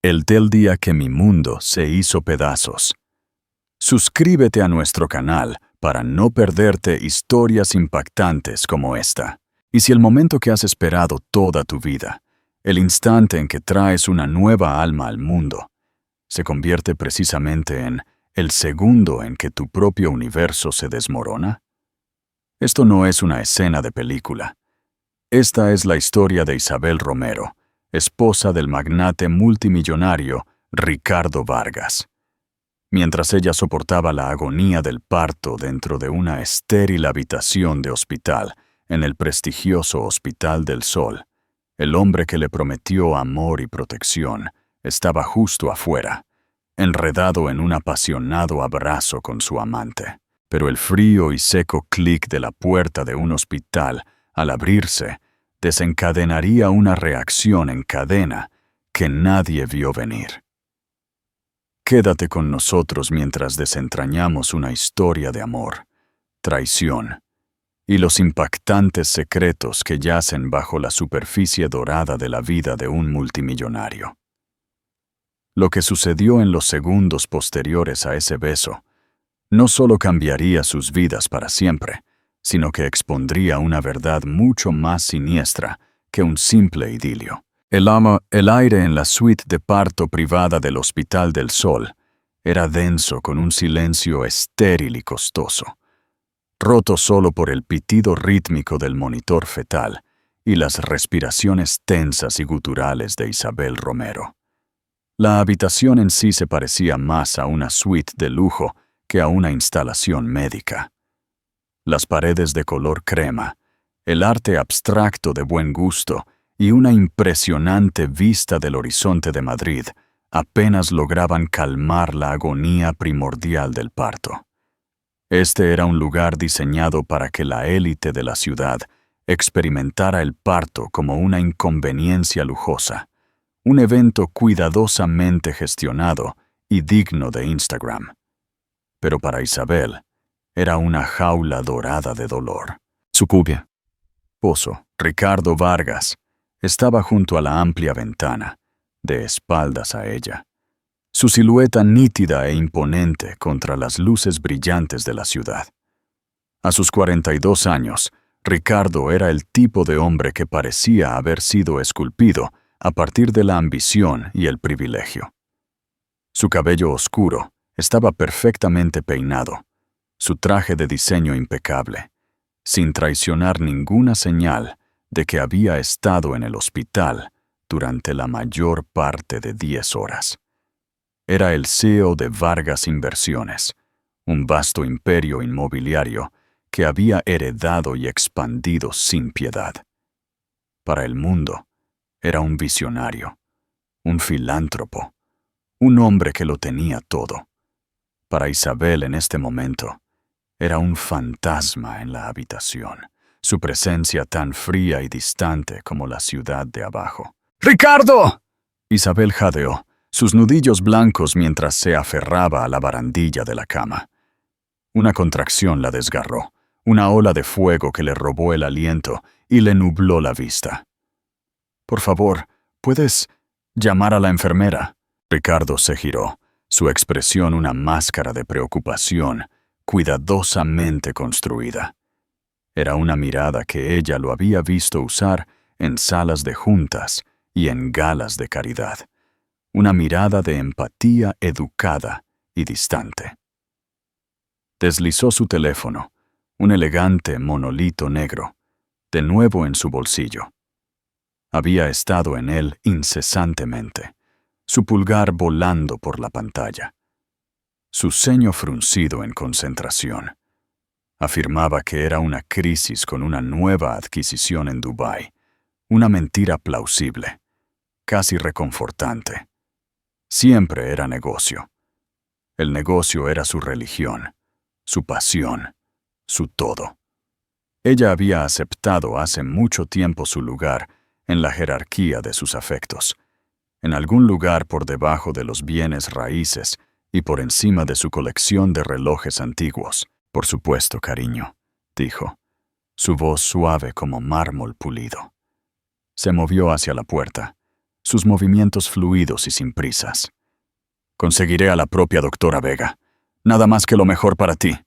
el del día que mi mundo se hizo pedazos. Suscríbete a nuestro canal para no perderte historias impactantes como esta. Y si el momento que has esperado toda tu vida, el instante en que traes una nueva alma al mundo, se convierte precisamente en el segundo en que tu propio universo se desmorona? Esto no es una escena de película. Esta es la historia de Isabel Romero, esposa del magnate multimillonario Ricardo Vargas. Mientras ella soportaba la agonía del parto dentro de una estéril habitación de hospital en el prestigioso Hospital del Sol, el hombre que le prometió amor y protección estaba justo afuera, enredado en un apasionado abrazo con su amante. Pero el frío y seco clic de la puerta de un hospital, al abrirse, desencadenaría una reacción en cadena que nadie vio venir. Quédate con nosotros mientras desentrañamos una historia de amor, traición y los impactantes secretos que yacen bajo la superficie dorada de la vida de un multimillonario. Lo que sucedió en los segundos posteriores a ese beso no solo cambiaría sus vidas para siempre, sino que expondría una verdad mucho más siniestra que un simple idilio. El aire en la suite de parto privada del Hospital del Sol era denso con un silencio estéril y costoso, roto solo por el pitido rítmico del monitor fetal y las respiraciones tensas y guturales de Isabel Romero. La habitación en sí se parecía más a una suite de lujo que a una instalación médica. Las paredes de color crema, el arte abstracto de buen gusto y una impresionante vista del horizonte de Madrid apenas lograban calmar la agonía primordial del parto. Este era un lugar diseñado para que la élite de la ciudad experimentara el parto como una inconveniencia lujosa, un evento cuidadosamente gestionado y digno de Instagram. Pero para Isabel, era una jaula dorada de dolor. Su esposo, Ricardo Vargas, estaba junto a la amplia ventana, de espaldas a ella, su silueta nítida e imponente contra las luces brillantes de la ciudad. A sus 42 años, Ricardo era el tipo de hombre que parecía haber sido esculpido a partir de la ambición y el privilegio. Su cabello oscuro estaba perfectamente peinado, su traje de diseño impecable, sin traicionar ninguna señal de que había estado en el hospital durante la mayor parte de 10 horas. Era el CEO de Vargas Inversiones, un vasto imperio inmobiliario que había heredado y expandido sin piedad. Para el mundo, era un visionario, un filántropo, un hombre que lo tenía todo. Para Isabel en este momento, era un fantasma en la habitación, su presencia tan fría y distante como la ciudad de abajo. ¡Ricardo! Isabel jadeó, sus nudillos blancos mientras se aferraba a la barandilla de la cama. Una contracción la desgarró, una ola de fuego que le robó el aliento y le nubló la vista. «Por favor, ¿puedes llamar a la enfermera?» Ricardo se giró, su expresión una máscara de preocupación cuidadosamente construida. Era una mirada que ella lo había visto usar en salas de juntas y en galas de caridad. Una mirada de empatía educada y distante. Deslizó su teléfono, un elegante monolito negro, de nuevo en su bolsillo. Había estado en él incesantemente, su pulgar volando por la pantalla. Su ceño fruncido en concentración. Afirmaba que era una crisis con una nueva adquisición en Dubái, una mentira plausible, casi reconfortante. Siempre era negocio. El negocio era su religión, su pasión, su todo. Ella había aceptado hace mucho tiempo su lugar en la jerarquía de sus afectos, en algún lugar por debajo de los bienes raíces y por encima de su colección de relojes antiguos. «Por supuesto, cariño», dijo, su voz suave como mármol pulido. Se movió hacia la puerta, sus movimientos fluidos y sin prisas. «Conseguiré a la propia doctora Vega. Nada más que lo mejor para ti».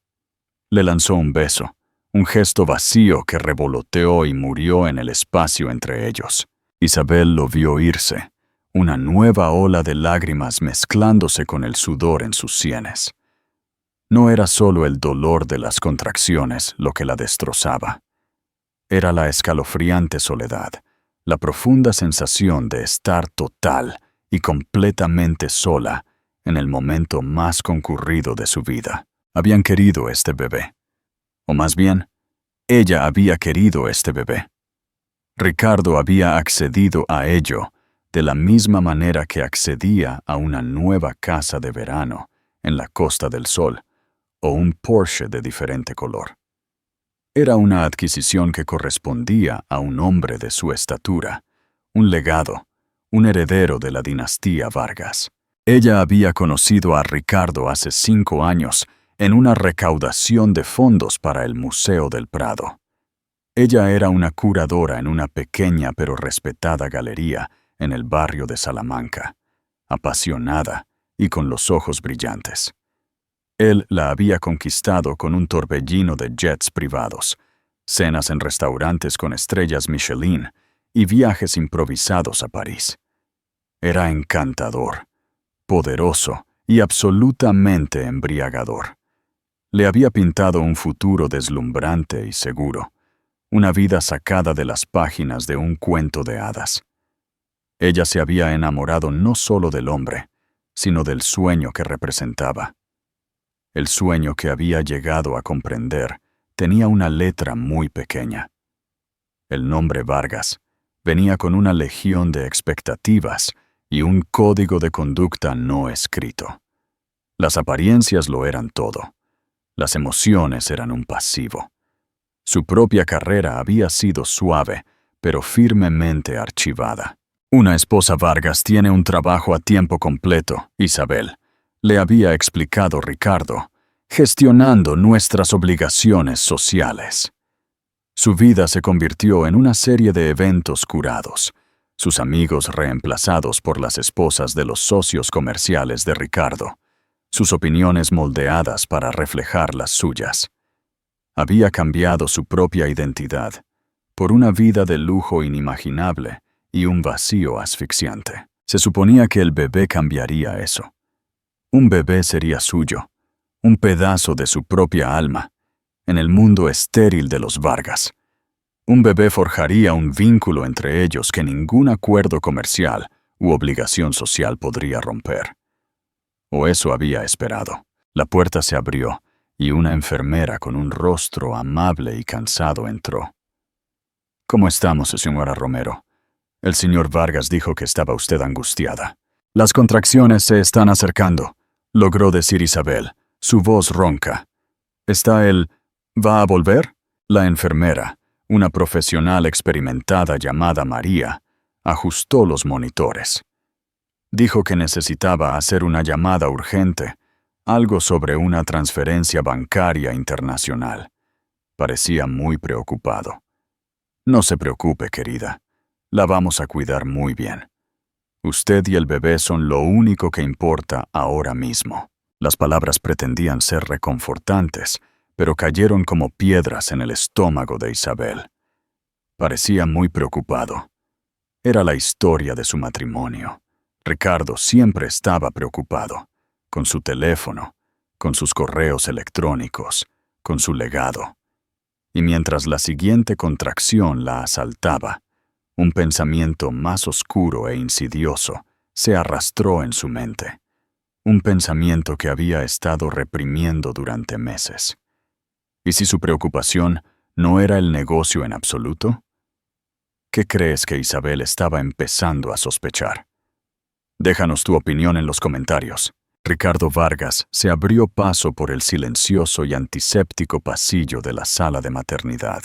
Le lanzó un beso, un gesto vacío que revoloteó y murió en el espacio entre ellos. Isabel lo vio irse, una nueva ola de lágrimas mezclándose con el sudor en sus sienes. No era solo el dolor de las contracciones lo que la destrozaba. Era la escalofriante soledad, la profunda sensación de estar total y completamente sola en el momento más concurrido de su vida. Habían querido este bebé. O más bien, ella había querido este bebé. Ricardo había accedido a ello de la misma manera que accedía a una nueva casa de verano en la Costa del Sol o un Porsche de diferente color. Era una adquisición que correspondía a un hombre de su estatura, un legado, un heredero de la dinastía Vargas. Ella había conocido a Ricardo hace 5 años en una recaudación de fondos para el Museo del Prado. Ella era una curadora en una pequeña pero respetada galería en el barrio de Salamanca, apasionada y con los ojos brillantes. Él la había conquistado con un torbellino de jets privados, cenas en restaurantes con estrellas Michelin y viajes improvisados a París. Era encantador, poderoso y absolutamente embriagador. Le había pintado un futuro deslumbrante y seguro, una vida sacada de las páginas de un cuento de hadas. Ella se había enamorado no solo del hombre, sino del sueño que representaba. El sueño que había llegado a comprender tenía una letra muy pequeña. El nombre Vargas venía con una legión de expectativas y un código de conducta no escrito. Las apariencias lo eran todo. Las emociones eran un pasivo. Su propia carrera había sido suave, pero firmemente archivada. Una esposa Vargas tiene un trabajo a tiempo completo, Isabel, le había explicado Ricardo, gestionando nuestras obligaciones sociales. Su vida se convirtió en una serie de eventos curados, sus amigos reemplazados por las esposas de los socios comerciales de Ricardo, sus opiniones moldeadas para reflejar las suyas. Había cambiado su propia identidad por una vida de lujo inimaginable y un vacío asfixiante. Se suponía que el bebé cambiaría eso. Un bebé sería suyo, un pedazo de su propia alma, en el mundo estéril de los Vargas. Un bebé forjaría un vínculo entre ellos que ningún acuerdo comercial u obligación social podría romper. O eso había esperado. La puerta se abrió y una enfermera con un rostro amable y cansado entró. «¿Cómo estamos, señora Romero? El señor Vargas dijo que estaba usted angustiada. Las contracciones se están acercando», logró decir Isabel, su voz ronca. «¿Está él? ¿Va a volver?» La enfermera, una profesional experimentada llamada María, ajustó los monitores. Dijo que necesitaba hacer una llamada urgente, algo sobre una transferencia bancaria internacional. Parecía muy preocupado. «No se preocupe, querida. La vamos a cuidar muy bien. Usted y el bebé son lo único que importa ahora mismo». Las palabras pretendían ser reconfortantes, pero cayeron como piedras en el estómago de Isabel. Parecía muy preocupado. Era la historia de su matrimonio. Ricardo siempre estaba preocupado, con su teléfono, con sus correos electrónicos, con su legado. Y mientras la siguiente contracción la asaltaba, un pensamiento más oscuro e insidioso se arrastró en su mente. Un pensamiento que había estado reprimiendo durante meses. ¿Y si su preocupación no era el negocio en absoluto? ¿Qué crees que Isabel estaba empezando a sospechar? Déjanos tu opinión en los comentarios. Ricardo Vargas se abrió paso por el silencioso y antiséptico pasillo de la sala de maternidad.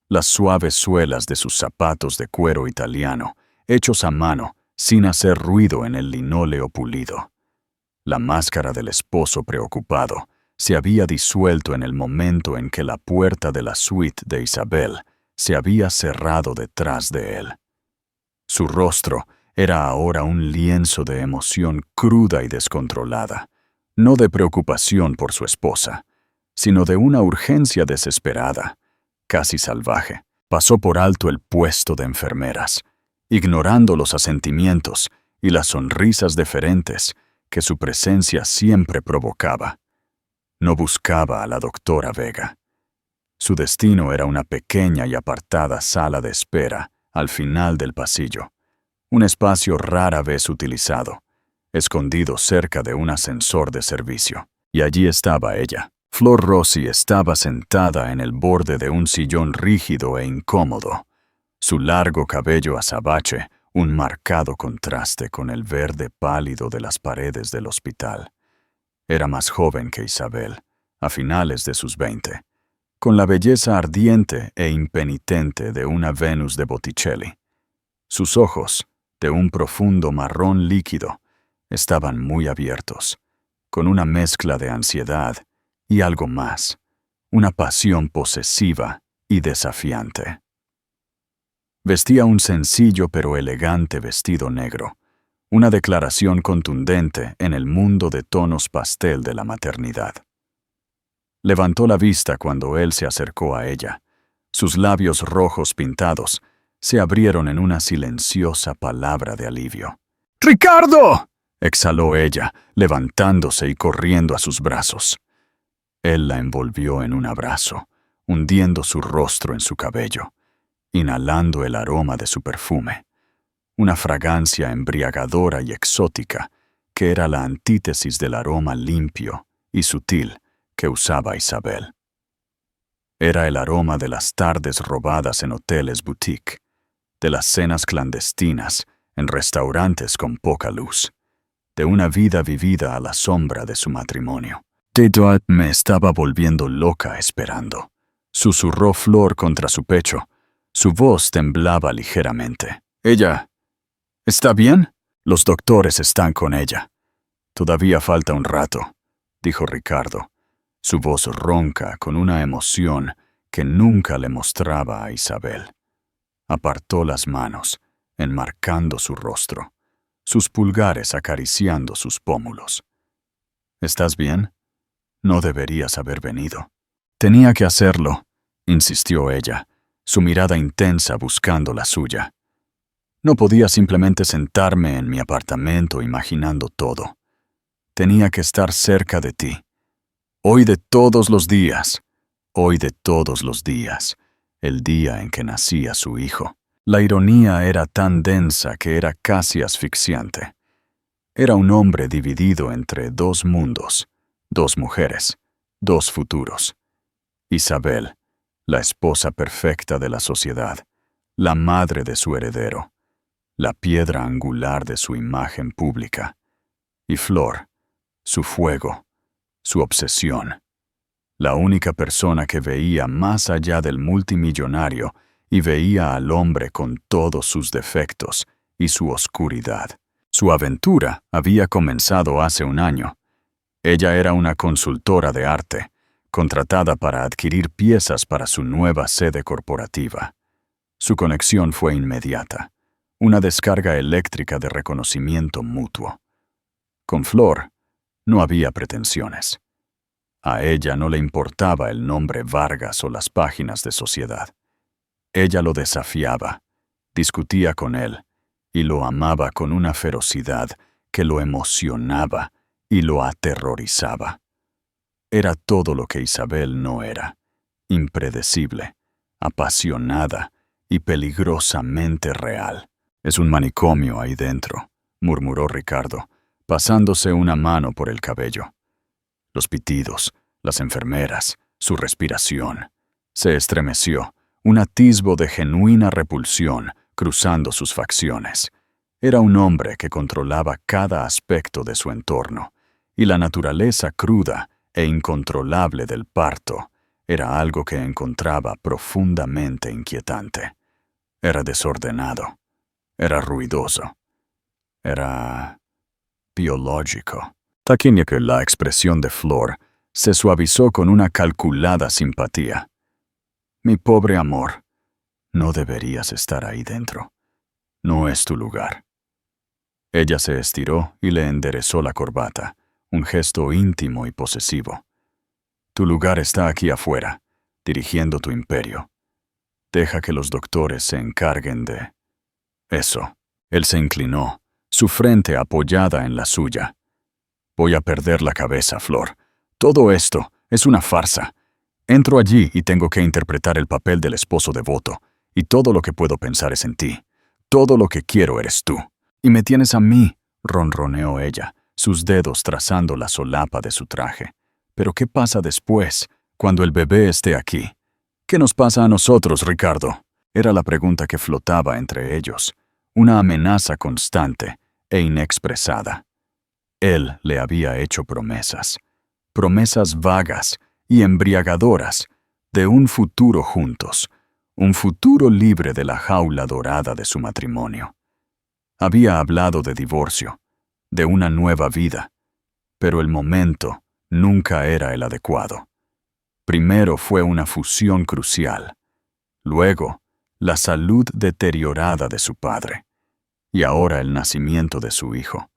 Las suaves suelas de sus zapatos de cuero italiano, hechos a mano, sin hacer ruido en el linóleo pulido. La máscara del esposo preocupado se había disuelto en el momento en que la puerta de la suite de Isabel se había cerrado detrás de él. Su rostro era ahora un lienzo de emoción cruda y descontrolada, no de preocupación por su esposa, sino de una urgencia desesperada, casi salvaje. Pasó por alto el puesto de enfermeras, ignorando los asentimientos y las sonrisas deferentes que su presencia siempre provocaba. No buscaba a la doctora Vega. Su destino era una pequeña y apartada sala de espera al final del pasillo, un espacio rara vez utilizado, escondido cerca de un ascensor de servicio. Y allí estaba ella. Flor Rossi estaba sentada en el borde de un sillón rígido e incómodo, su largo cabello azabache un marcado contraste con el verde pálido de las paredes del hospital. Era más joven que Isabel, a finales de sus 20, con la belleza ardiente e impenitente de una Venus de Botticelli. Sus ojos, de un profundo marrón líquido, estaban muy abiertos, con una mezcla de ansiedad y algo más, una pasión posesiva y desafiante. Vestía un sencillo pero elegante vestido negro, una declaración contundente en el mundo de tonos pastel de la maternidad. Levantó la vista cuando él se acercó a ella. Sus labios rojos pintados se abrieron en una silenciosa palabra de alivio. ¡Ricardo!, exhaló ella, levantándose y corriendo a sus brazos. Él la envolvió en un abrazo, hundiendo su rostro en su cabello, inhalando el aroma de su perfume, una fragancia embriagadora y exótica que era la antítesis del aroma limpio y sutil que usaba Isabel. Era el aroma de las tardes robadas en hoteles boutique, de las cenas clandestinas en restaurantes con poca luz, de una vida vivida a la sombra de su matrimonio. Tedward me estaba volviendo loca esperando, susurró Flor contra su pecho. Su voz temblaba ligeramente. «¿Ella está bien?» «Los doctores están con ella. Todavía falta un rato», dijo Ricardo, su voz ronca con una emoción que nunca le mostraba a Isabel. Apartó las manos, enmarcando su rostro, sus pulgares acariciando sus pómulos. «¿Estás bien? No deberías haber venido». «Tenía que hacerlo», insistió ella, su mirada intensa buscando la suya. «No podía simplemente sentarme en mi apartamento imaginando todo. Tenía que estar cerca de ti. Hoy de todos los días, el día en que nacía su hijo». La ironía era tan densa que era casi asfixiante. Era un hombre dividido entre dos mundos, dos mujeres, dos futuros. Isabel, la esposa perfecta de la sociedad, la madre de su heredero, la piedra angular de su imagen pública. Y Flor, su fuego, su obsesión, la única persona que veía más allá del multimillonario y veía al hombre con todos sus defectos y su oscuridad. Su aventura había comenzado hace un año. Ella era una consultora de arte, contratada para adquirir piezas para su nueva sede corporativa. Su conexión fue inmediata, una descarga eléctrica de reconocimiento mutuo. Con Flor no había pretensiones. A ella no le importaba el nombre Vargas o las páginas de Sociedad. Ella lo desafiaba, discutía con él y lo amaba con una ferocidad que lo emocionaba y lo aterrorizaba. Era todo lo que Isabel no era: impredecible, apasionada y peligrosamente real. «Es un manicomio ahí dentro», murmuró Ricardo, pasándose una mano por el cabello. Los pitidos, las enfermeras, su respiración. Se estremeció, un atisbo de genuina repulsión cruzando sus facciones. Era un hombre que controlaba cada aspecto de su entorno, y la naturaleza cruda e incontrolable del parto era algo que encontraba profundamente inquietante. Era desordenado, era ruidoso, era biológico. Taquiña que la expresión de Flor se suavizó con una calculada simpatía. «Mi pobre amor, no deberías estar ahí dentro. No es tu lugar». Ella se estiró y le enderezó la corbata, un gesto íntimo y posesivo. Tu lugar está aquí afuera, dirigiendo tu imperio. Deja que los doctores se encarguen de... Eso. Él se inclinó, su frente apoyada en la suya. Voy a perder la cabeza, Flor. Todo esto es una farsa. Entro allí y tengo que interpretar el papel del esposo devoto, y todo lo que puedo pensar es en ti. Todo lo que quiero eres tú. Y me tienes a mí, ronroneó ella, sus dedos trazando la solapa de su traje. Pero ¿qué pasa después, cuando el bebé esté aquí? ¿Qué nos pasa a nosotros, Ricardo? Era la pregunta que flotaba entre ellos, una amenaza constante e inexpresada. Él le había hecho promesas vagas y embriagadoras, de un futuro juntos, un futuro libre de la jaula dorada de su matrimonio. Había hablado de divorcio, de una nueva vida, pero el momento nunca era el adecuado. Primero fue una fusión crucial, luego la salud deteriorada de su padre, y ahora el nacimiento de su hijo.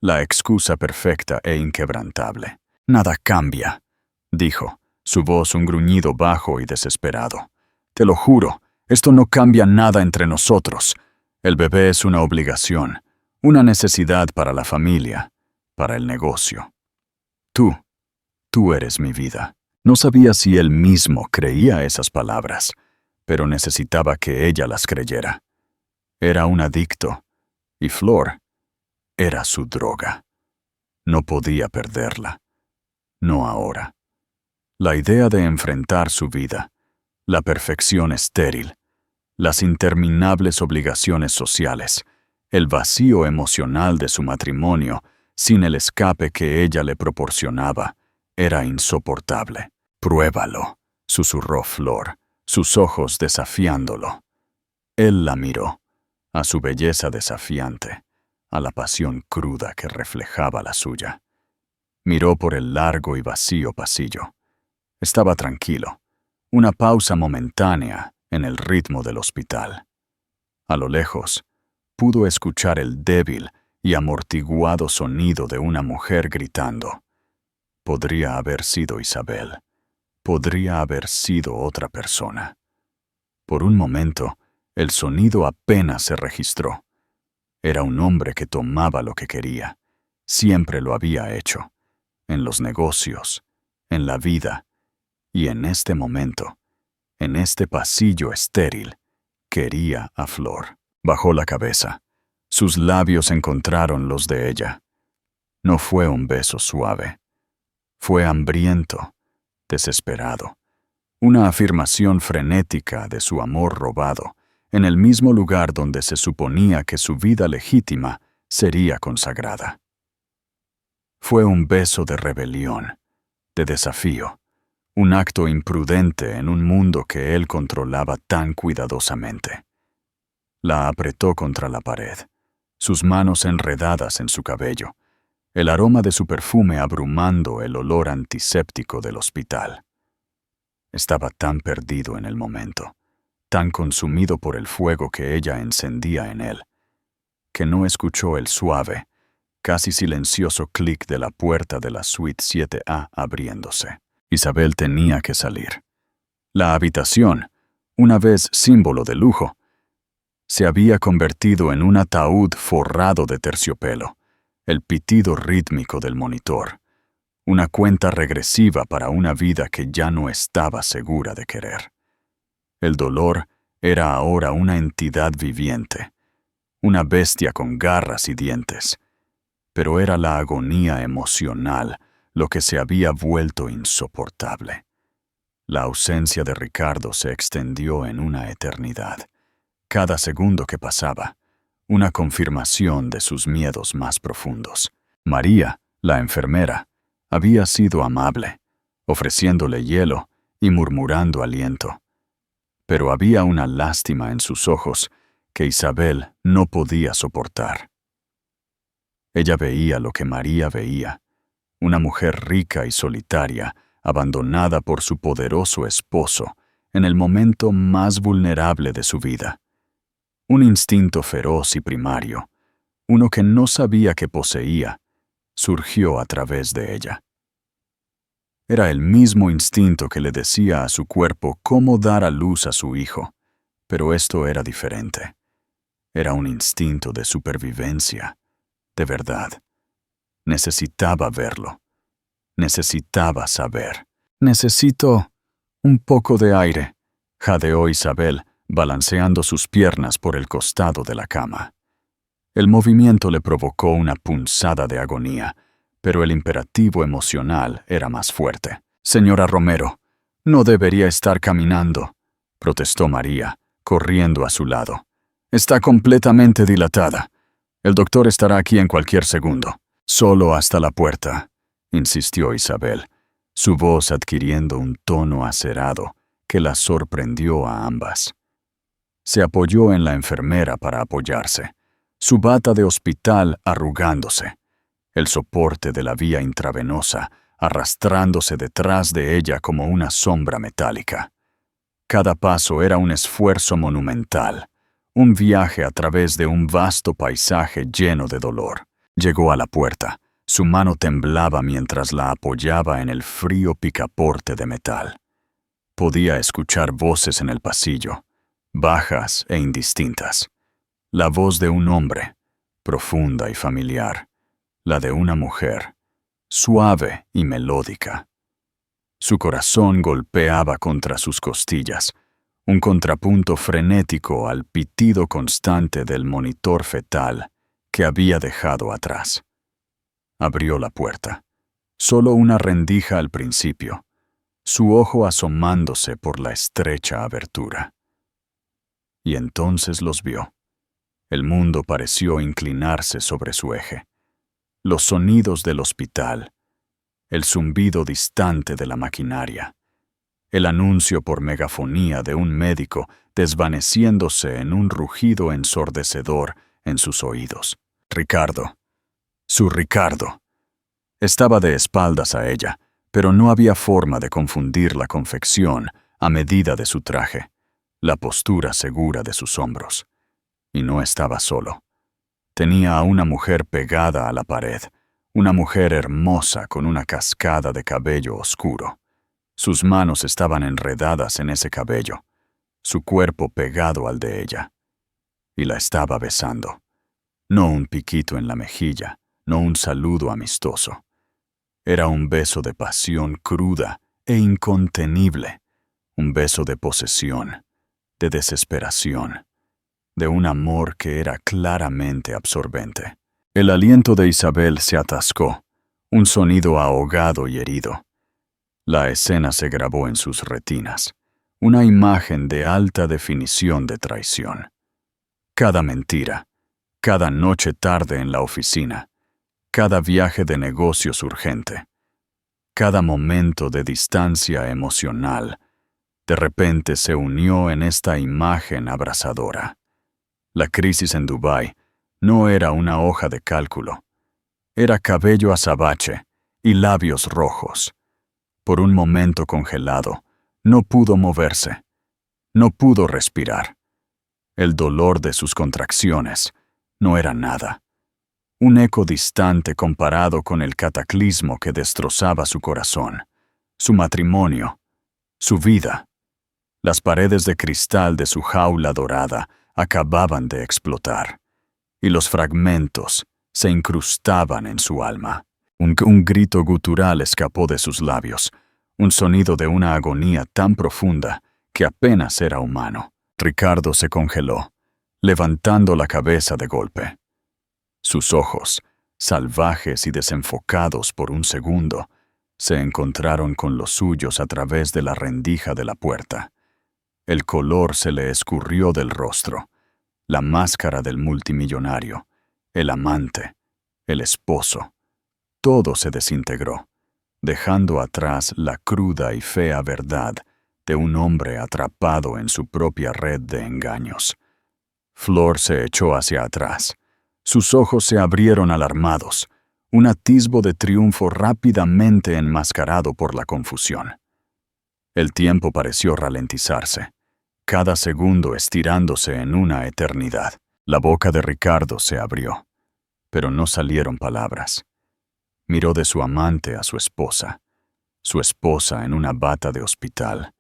La excusa perfecta e inquebrantable. Nada cambia, dijo, su voz un gruñido bajo y desesperado. Te lo juro, esto no cambia nada entre nosotros. El bebé es una obligación, una necesidad para la familia, para el negocio. Tú eres mi vida. No sabía si él mismo creía esas palabras, pero necesitaba que ella las creyera. Era un adicto, y Flor era su droga. No podía perderla. No ahora. La idea de enfrentar su vida, la perfección estéril, las interminables obligaciones sociales, el vacío emocional de su matrimonio, sin el escape que ella le proporcionaba, era insoportable. Pruébalo, susurró Flor, sus ojos desafiándolo. Él la miró, a su belleza desafiante, a la pasión cruda que reflejaba la suya. Miró por el largo y vacío pasillo. Estaba tranquilo, una pausa momentánea en el ritmo del hospital. A lo lejos, pudo escuchar el débil y amortiguado sonido de una mujer gritando. Podría haber sido Isabel. Podría haber sido otra persona. Por un momento, el sonido apenas se registró. Era un hombre que tomaba lo que quería. Siempre lo había hecho. En los negocios, en la vida, y en este momento, en este pasillo estéril, quería a Flor. Bajó la cabeza. Sus labios encontraron los de ella. No fue un beso suave. Fue hambriento, desesperado. Una afirmación frenética de su amor robado, en el mismo lugar donde se suponía que su vida legítima sería consagrada. Fue un beso de rebelión, de desafío, un acto imprudente en un mundo que él controlaba tan cuidadosamente. La apretó contra la pared, sus manos enredadas en su cabello, el aroma de su perfume abrumando el olor antiséptico del hospital. Estaba tan perdido en el momento, tan consumido por el fuego que ella encendía en él, que no escuchó el suave, casi silencioso clic de la puerta de la suite 7A abriéndose. Isabel tenía que salir. La habitación, una vez símbolo de lujo, se había convertido en un ataúd forrado de terciopelo, el pitido rítmico del monitor, una cuenta regresiva para una vida que ya no estaba segura de querer. El dolor era ahora una entidad viviente, una bestia con garras y dientes, pero era la agonía emocional lo que se había vuelto insoportable. La ausencia de Ricardo se extendió en una eternidad. Cada segundo que pasaba, una confirmación de sus miedos más profundos. María, la enfermera, había sido amable, ofreciéndole hielo y murmurando aliento. Pero había una lástima en sus ojos que Isabel no podía soportar. Ella veía lo que María veía, una mujer rica y solitaria, abandonada por su poderoso esposo en el momento más vulnerable de su vida. Un instinto feroz y primario, uno que no sabía que poseía, surgió a través de ella. Era el mismo instinto que le decía a su cuerpo cómo dar a luz a su hijo, pero esto era diferente. Era un instinto de supervivencia, de verdad. Necesitaba verlo. Necesitaba saber. Necesito un poco de aire, jadeó Isabel, balanceando sus piernas por el costado de la cama. El movimiento le provocó una punzada de agonía, pero el imperativo emocional era más fuerte. Señora Romero, no debería estar caminando, protestó María, corriendo a su lado. Está completamente dilatada. El doctor estará aquí en cualquier segundo. Solo hasta la puerta, insistió Isabel, su voz adquiriendo un tono acerado que la sorprendió a ambas. Se apoyó en la enfermera para apoyarse, su bata de hospital arrugándose, el soporte de la vía intravenosa arrastrándose detrás de ella como una sombra metálica. Cada paso era un esfuerzo monumental, un viaje a través de un vasto paisaje lleno de dolor. Llegó a la puerta. Su mano temblaba mientras la apoyaba en el frío picaporte de metal. Podía escuchar voces en el pasillo, bajas e indistintas. La voz de un hombre, profunda y familiar. La de una mujer, suave y melódica. Su corazón golpeaba contra sus costillas, un contrapunto frenético al pitido constante del monitor fetal que había dejado atrás. Abrió la puerta. Solo una rendija al principio, su ojo asomándose por la estrecha abertura. Y entonces los vio. El mundo pareció inclinarse sobre su eje. Los sonidos del hospital, el zumbido distante de la maquinaria, el anuncio por megafonía de un médico desvaneciéndose en un rugido ensordecedor en sus oídos. Ricardo. Su Ricardo. Estaba de espaldas a ella, pero no había forma de confundir la confección a medida de su traje, la postura segura de sus hombros. Y no estaba solo. Tenía a una mujer pegada a la pared, una mujer hermosa con una cascada de cabello oscuro. Sus manos estaban enredadas en ese cabello, su cuerpo pegado al de ella. Y la estaba besando. No un piquito en la mejilla, no un saludo amistoso. Era un beso de pasión cruda e incontenible, un beso de posesión, de desesperación, de un amor que era claramente absorbente. El aliento de Isabel se atascó, un sonido ahogado y herido. La escena se grabó en sus retinas, una imagen de alta definición de traición. Cada mentira, cada noche tarde en la oficina, cada viaje de negocios urgente, cada momento de distancia emocional, de repente se unió en esta imagen abrasadora. La crisis en Dubái no era una hoja de cálculo. Era cabello azabache y labios rojos. Por un momento congelado, no pudo moverse. No pudo respirar. El dolor de sus contracciones no era nada. Un eco distante comparado con el cataclismo que destrozaba su corazón, su matrimonio, su vida. Las paredes de cristal de su jaula dorada acababan de explotar, y los fragmentos se incrustaban en su alma. Un grito gutural escapó de sus labios, un sonido de una agonía tan profunda que apenas era humano. Ricardo se congeló, levantando la cabeza de golpe. Sus ojos, salvajes y desenfocados por un segundo, se encontraron con los suyos a través de la rendija de la puerta. El color se le escurrió del rostro, la máscara del multimillonario, el amante, el esposo. Todo se desintegró, dejando atrás la cruda y fea verdad de un hombre atrapado en su propia red de engaños. Flor se echó hacia atrás. Sus ojos se abrieron alarmados, un atisbo de triunfo rápidamente enmascarado por la confusión. El tiempo pareció ralentizarse, cada segundo estirándose en una eternidad. La boca de Ricardo se abrió. pero no salieron palabras. Miró de su amante a su esposa en una bata de hospital,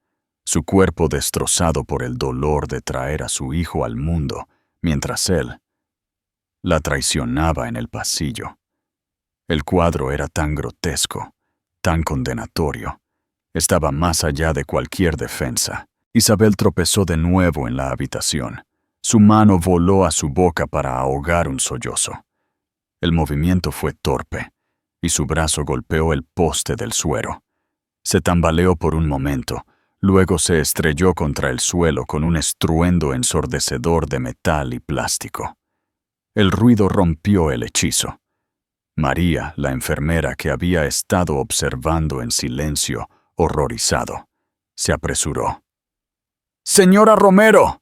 su cuerpo destrozado por el dolor de traer a su hijo al mundo, mientras él la traicionaba en el pasillo. El cuadro era tan grotesco, tan condenatorio. Estaba más allá de cualquier defensa. Isabel tropezó de nuevo en la habitación. Su mano voló a su boca para ahogar un sollozo. El movimiento fue torpe, y su brazo golpeó el poste del suero. Se tambaleó por un momento, luego se estrelló contra el suelo con un estruendo ensordecedor de metal y plástico. El ruido rompió el hechizo. María, la enfermera que había estado observando en silencio, horrorizado, se apresuró. ¡Señora Romero!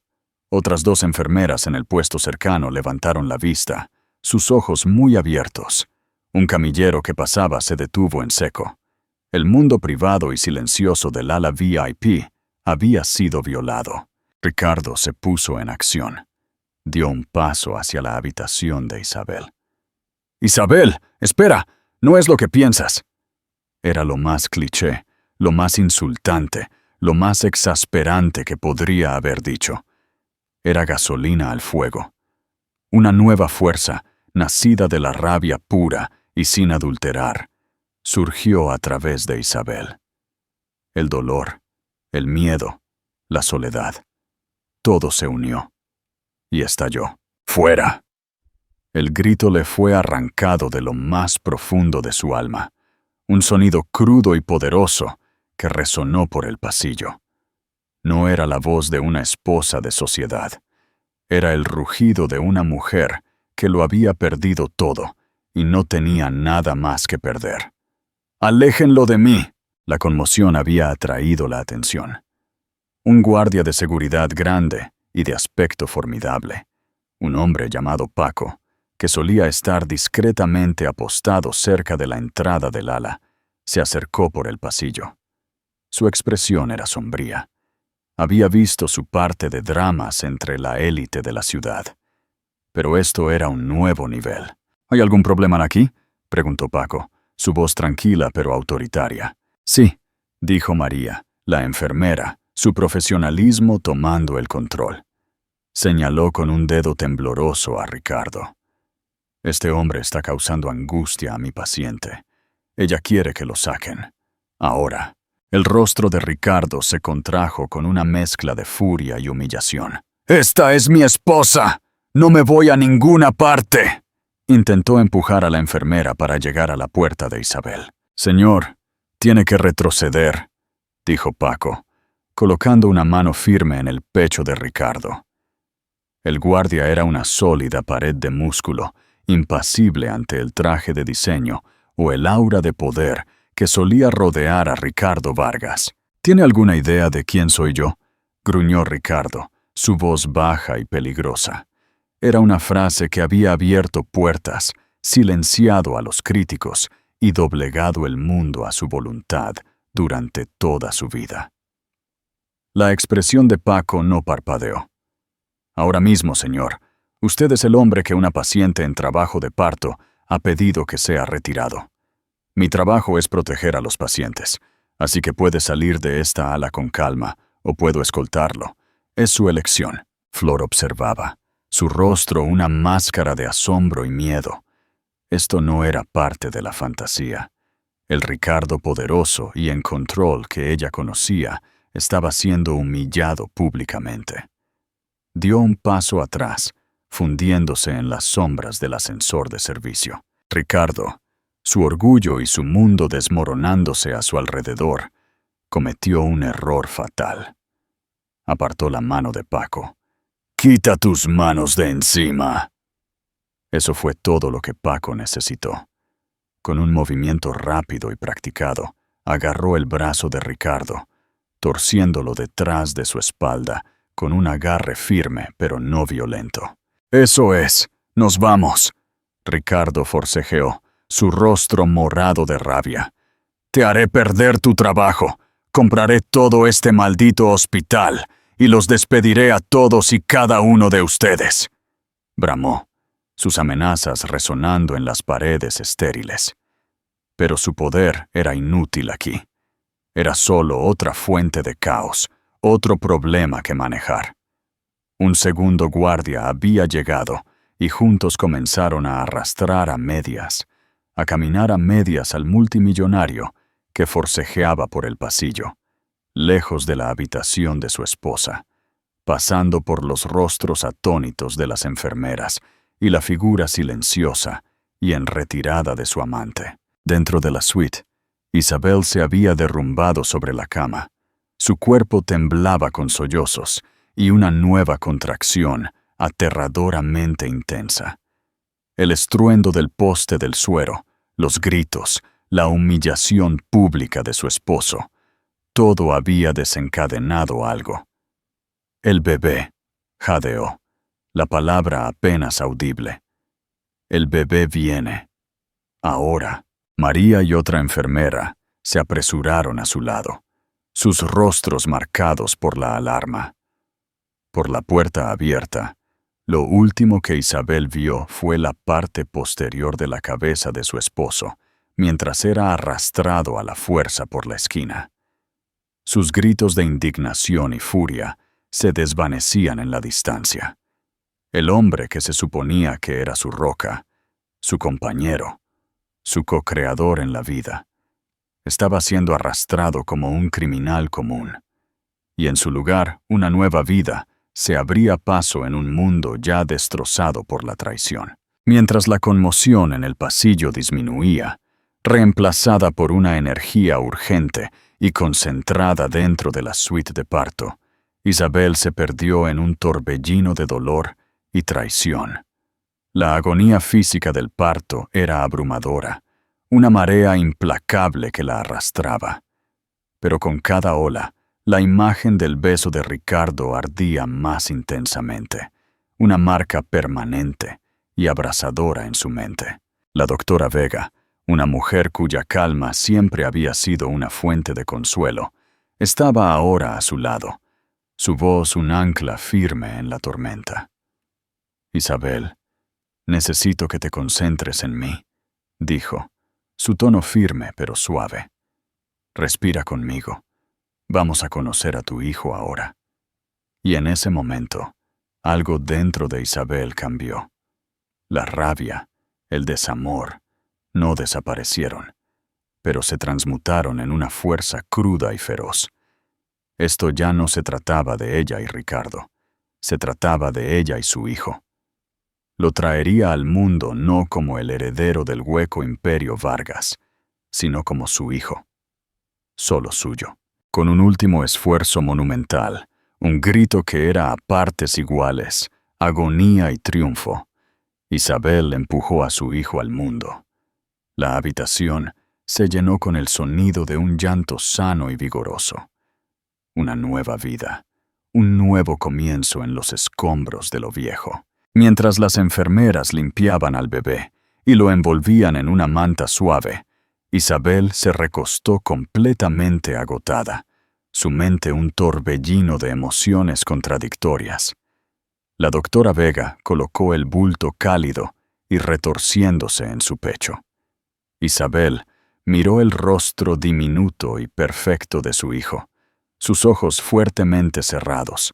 Otras 2 enfermeras en el puesto cercano levantaron la vista, sus ojos muy abiertos. Un camillero que pasaba se detuvo en seco. El mundo privado y silencioso del ala VIP había sido violado. Ricardo se puso en acción. Dio un paso hacia la habitación de Isabel. «Isabel, espera, no es lo que piensas». Era lo más cliché, lo más insultante, lo más exasperante que podría haber dicho. Era gasolina al fuego. Una nueva fuerza, nacida de la rabia pura y sin adulterar, surgió a través de Isabel. El dolor, el miedo, la soledad, todo se unió y estalló. ¡Fuera! El grito le fue arrancado de lo más profundo de su alma, un sonido crudo y poderoso que resonó por el pasillo. No era la voz de una esposa de sociedad, era el rugido de una mujer que lo había perdido todo y no tenía nada más que perder. «¡Aléjenlo de mí!». La conmoción había atraído la atención. Un guardia de seguridad grande y de aspecto formidable, un hombre llamado Paco, que solía estar discretamente apostado cerca de la entrada del ala, se acercó por el pasillo. Su expresión era sombría. Había visto su parte de dramas entre la élite de la ciudad. Pero esto era un nuevo nivel. «¿Hay algún problema aquí?», preguntó Paco, su voz tranquila pero autoritaria. «Sí», dijo María, la enfermera, su profesionalismo tomando el control. Señaló con un dedo tembloroso a Ricardo. «Este hombre está causando angustia a mi paciente. Ella quiere que lo saquen. Ahora». El rostro de Ricardo se contrajo con una mezcla de furia y humillación. «¡Esta es mi esposa! ¡No me voy a ninguna parte!». Intentó empujar a la enfermera para llegar a la puerta de Isabel. «Señor, tiene que retroceder», dijo Paco, colocando una mano firme en el pecho de Ricardo. El guardia era una sólida pared de músculo, impasible ante el traje de diseño o el aura de poder que solía rodear a Ricardo Vargas. «¿Tiene alguna idea de quién soy yo?», gruñó Ricardo, su voz baja y peligrosa. Era una frase que había abierto puertas, silenciado a los críticos y doblegado el mundo a su voluntad durante toda su vida. La expresión de Paco no parpadeó. «Ahora mismo, señor, usted es el hombre que una paciente en trabajo de parto ha pedido que sea retirado. Mi trabajo es proteger a los pacientes, así que puede salir de esta ala con calma o puedo escoltarlo. Es su elección». Flor observaba, su rostro una máscara de asombro y miedo. Esto no era parte de la fantasía. El Ricardo poderoso y en control que ella conocía estaba siendo humillado públicamente. Dio un paso atrás, fundiéndose en las sombras del ascensor de servicio. Ricardo, su orgullo y su mundo desmoronándose a su alrededor, cometió un error fatal. Apartó la mano de Paco. «¡Quita tus manos de encima!». Eso fue todo lo que Paco necesitó. Con un movimiento rápido y practicado, agarró el brazo de Ricardo, torciéndolo detrás de su espalda, con un agarre firme pero no violento. «Eso es, nos vamos», Ricardo forcejeó, su rostro morado de rabia. «Te haré perder tu trabajo, compraré todo este maldito hospital y los despediré a todos y cada uno de ustedes», bramó. sus amenazas resonando en las paredes estériles. Pero su poder era inútil aquí. Era solo otra fuente de caos, otro problema que manejar. Un segundo guardia había llegado y juntos comenzaron a arrastrar a medias, a caminar a medias al multimillonario que forcejeaba por el pasillo, lejos de la habitación de su esposa, pasando por los rostros atónitos de las enfermeras y la figura silenciosa y en retirada de su amante. Dentro de la suite, Isabel se había derrumbado sobre la cama. Su cuerpo temblaba con sollozos y una nueva contracción aterradoramente intensa. El estruendo del poste del suero, los gritos, la humillación pública de su esposo, todo había desencadenado algo. El bebé, jadeó, la palabra apenas audible. El bebé viene. Ahora. María y otra enfermera se apresuraron a su lado, sus rostros marcados por la alarma. Por la puerta abierta, lo último que Isabel vio fue la parte posterior de la cabeza de su esposo, mientras era arrastrado a la fuerza por la esquina. Sus gritos de indignación y furia se desvanecían en la distancia. El hombre que se suponía que era su roca, su compañero, su co-creador en la vida, estaba siendo arrastrado como un criminal común, y en su lugar una nueva vida se abría paso en un mundo ya destrozado por la traición. Mientras la conmoción en el pasillo disminuía, reemplazada por una energía urgente y concentrada dentro de la suite de parto, Isabel se perdió en un torbellino de dolor y traición. La agonía física del parto era abrumadora, una marea implacable que la arrastraba. Pero con cada ola, la imagen del beso de Ricardo ardía más intensamente, una marca permanente y abrasadora en su mente. La doctora Vega, una mujer cuya calma siempre había sido una fuente de consuelo, estaba ahora a su lado, su voz un ancla firme en la tormenta. Isabel, necesito que te concentres en mí, dijo, su tono firme pero suave. Respira conmigo. Vamos a conocer a tu hijo ahora. Y en ese momento, algo dentro de Isabel cambió. La rabia, el desamor, no desaparecieron, pero se transmutaron en una fuerza cruda y feroz. Esto ya no se trataba de ella y Ricardo, se trataba de ella y su hijo. Lo traería al mundo no como el heredero del hueco imperio Vargas, sino como su hijo, solo suyo. Con un último esfuerzo monumental, un grito que era a partes iguales, agonía y triunfo, Isabel empujó a su hijo al mundo. La habitación se llenó con el sonido de un llanto sano y vigoroso. Una nueva vida, un nuevo comienzo en los escombros de lo viejo. Mientras las enfermeras limpiaban al bebé y lo envolvían en una manta suave, Isabel se recostó completamente agotada, su mente un torbellino de emociones contradictorias. La doctora Vega colocó el bulto cálido y retorciéndose en su pecho. Isabel miró el rostro diminuto y perfecto de su hijo, sus ojos fuertemente cerrados,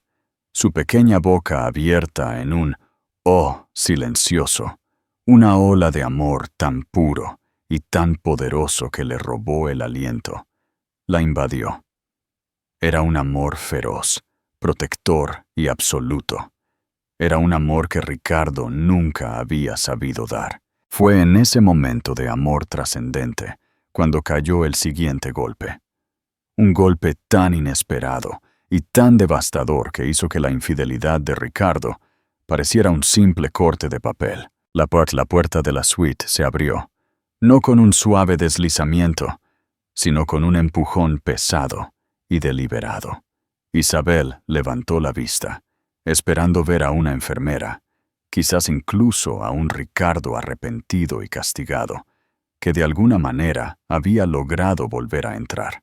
su pequeña boca abierta en un «oh» silencioso, una ola de amor tan puro y tan poderoso que le robó el aliento. La invadió. Era un amor feroz, protector y absoluto. Era un amor que Ricardo nunca había sabido dar. Fue en ese momento de amor trascendente cuando cayó el siguiente golpe. Un golpe tan inesperado y tan devastador que hizo que la infidelidad de Ricardo pareciera un simple corte de papel. La puerta de la suite se abrió, no con un suave deslizamiento, sino con un empujón pesado y deliberado. Isabel levantó la vista, esperando ver a una enfermera, quizás incluso a un Ricardo arrepentido y castigado, que de alguna manera había logrado volver a entrar.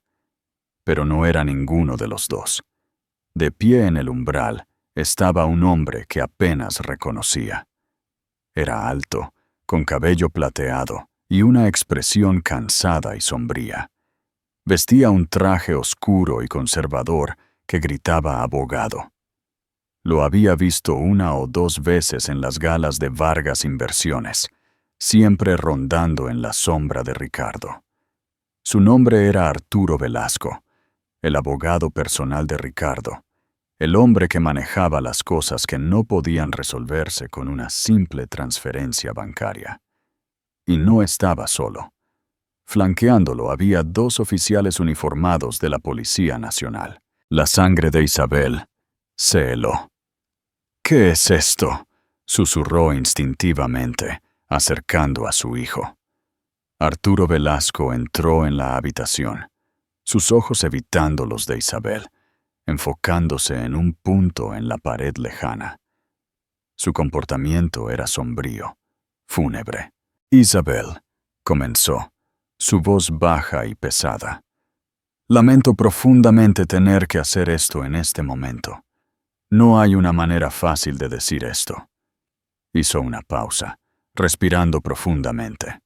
Pero no era ninguno de los dos. De pie en el umbral estaba un hombre que apenas reconocía. Era alto, con cabello plateado y una expresión cansada y sombría. Vestía un traje oscuro y conservador que gritaba abogado. Lo había visto 1 o 2 veces en las galas de Vargas Inversiones, siempre rondando en la sombra de Ricardo. Su nombre era Arturo Velasco, el abogado personal de Ricardo, el hombre que manejaba las cosas que no podían resolverse con una simple transferencia bancaria. Y no estaba solo. Flanqueándolo había 2 oficiales uniformados de la Policía Nacional. La sangre de Isabel se heló. «¿Qué es esto?», susurró instintivamente, acercando a su hijo. Arturo Velasco entró en la habitación, sus ojos evitando los de Isabel, enfocándose en un punto en la pared lejana. Su comportamiento era sombrío, fúnebre. «Isabel», comenzó, su voz baja y pesada. «Lamento profundamente tener que hacer esto en este momento. No hay una manera fácil de decir esto». Hizo una pausa, respirando profundamente.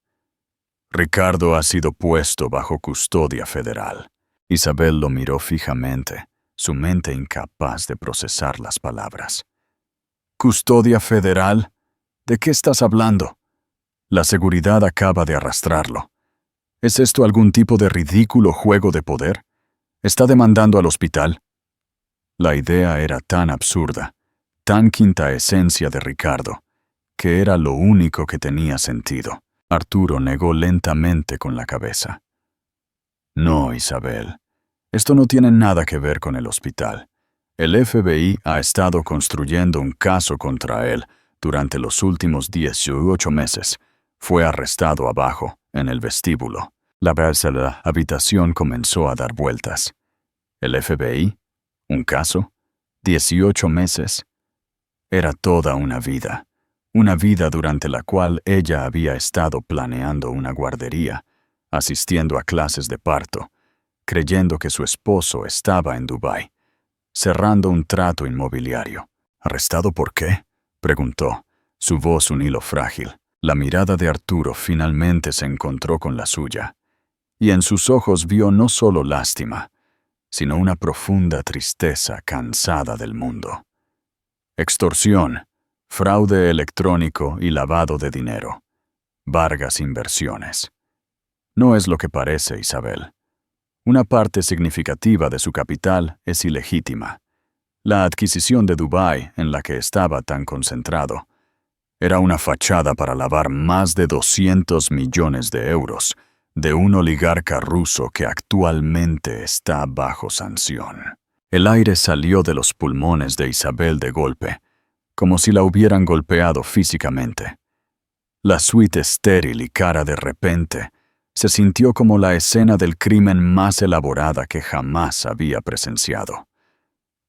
«Ricardo ha sido puesto bajo custodia federal». Isabel lo miró fijamente, su mente incapaz de procesar las palabras. «¿Custodia federal? ¿De qué estás hablando? La seguridad acaba de arrastrarlo. ¿Es esto algún tipo de ridículo juego de poder? ¿Está demandando al hospital?» La idea era tan absurda, tan quinta esencia de Ricardo, que era lo único que tenía sentido. Arturo negó lentamente con la cabeza. «No, Isabel, esto no tiene nada que ver con el hospital. El FBI ha estado construyendo un caso contra él durante los últimos 18 meses. Fue arrestado abajo, en el vestíbulo». La habitación comenzó a dar vueltas. ¿El FBI? ¿Un caso? ¿18 meses? Era toda una vida durante la cual ella había estado planeando una guardería, asistiendo a clases de parto, creyendo que su esposo estaba en Dubái, cerrando un trato inmobiliario. «¿Arrestado por qué?», preguntó, su voz un hilo frágil. La mirada de Arturo finalmente se encontró con la suya, y en sus ojos vio no solo lástima, sino una profunda tristeza cansada del mundo. «Extorsión, fraude electrónico y lavado de dinero. Vargas Inversiones». No es lo que parece, Isabel. Una parte significativa de su capital es ilegítima. La adquisición de Dubái, en la que estaba tan concentrado, era una fachada para lavar más de 200 millones de euros de un oligarca ruso que actualmente está bajo sanción. El aire salió de los pulmones de Isabel de golpe, como si la hubieran golpeado físicamente. La suite estéril y cara de repente se sintió como la escena del crimen más elaborada que jamás había presenciado.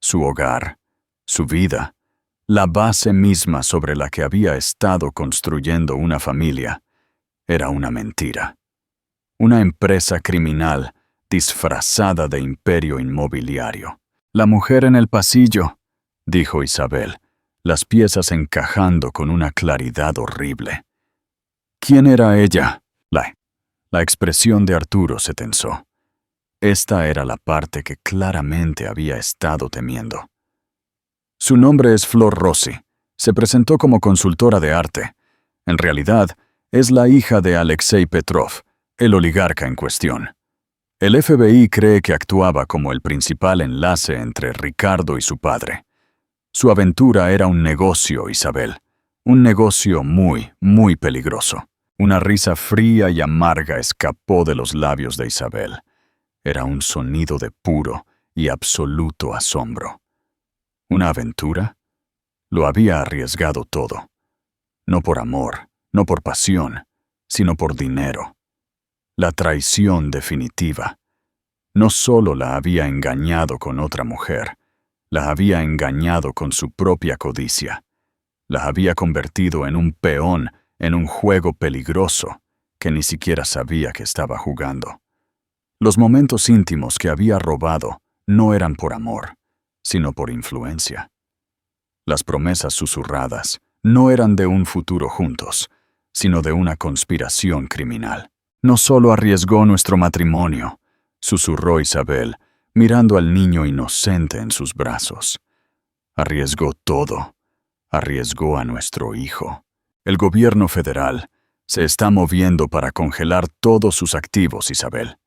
Su hogar, su vida, la base misma sobre la que había estado construyendo una familia, era una mentira. Una empresa criminal disfrazada de imperio inmobiliario. «La mujer en el pasillo», dijo Isabel, las piezas encajando con una claridad horrible. «¿Quién era ella?». La expresión de Arturo se tensó. Esta era la parte que claramente había estado temiendo. «Su nombre es Flor Rossi. Se presentó como consultora de arte. En realidad, es la hija de Alexei Petrov, el oligarca en cuestión. El FBI cree que actuaba como el principal enlace entre Ricardo y su padre. Su aventura era un negocio, Isabel. Un negocio muy, muy peligroso». Una risa fría y amarga escapó de los labios de Isabel. Era un sonido de puro y absoluto asombro. ¿Una aventura? Lo había arriesgado todo. No por amor, no por pasión, sino por dinero. La traición definitiva. No solo la había engañado con otra mujer, la había engañado con su propia codicia. La había convertido en un peón en un juego peligroso que ni siquiera sabía que estaba jugando. Los momentos íntimos que había robado no eran por amor, sino por influencia. Las promesas susurradas, no eran de un futuro juntos, sino de una conspiración criminal. No solo arriesgó nuestro matrimonio, susurró Isabel, mirando al niño inocente en sus brazos. Arriesgó todo. Arriesgó a nuestro hijo. El gobierno federal se está moviendo para congelar todos sus activos, Isabel.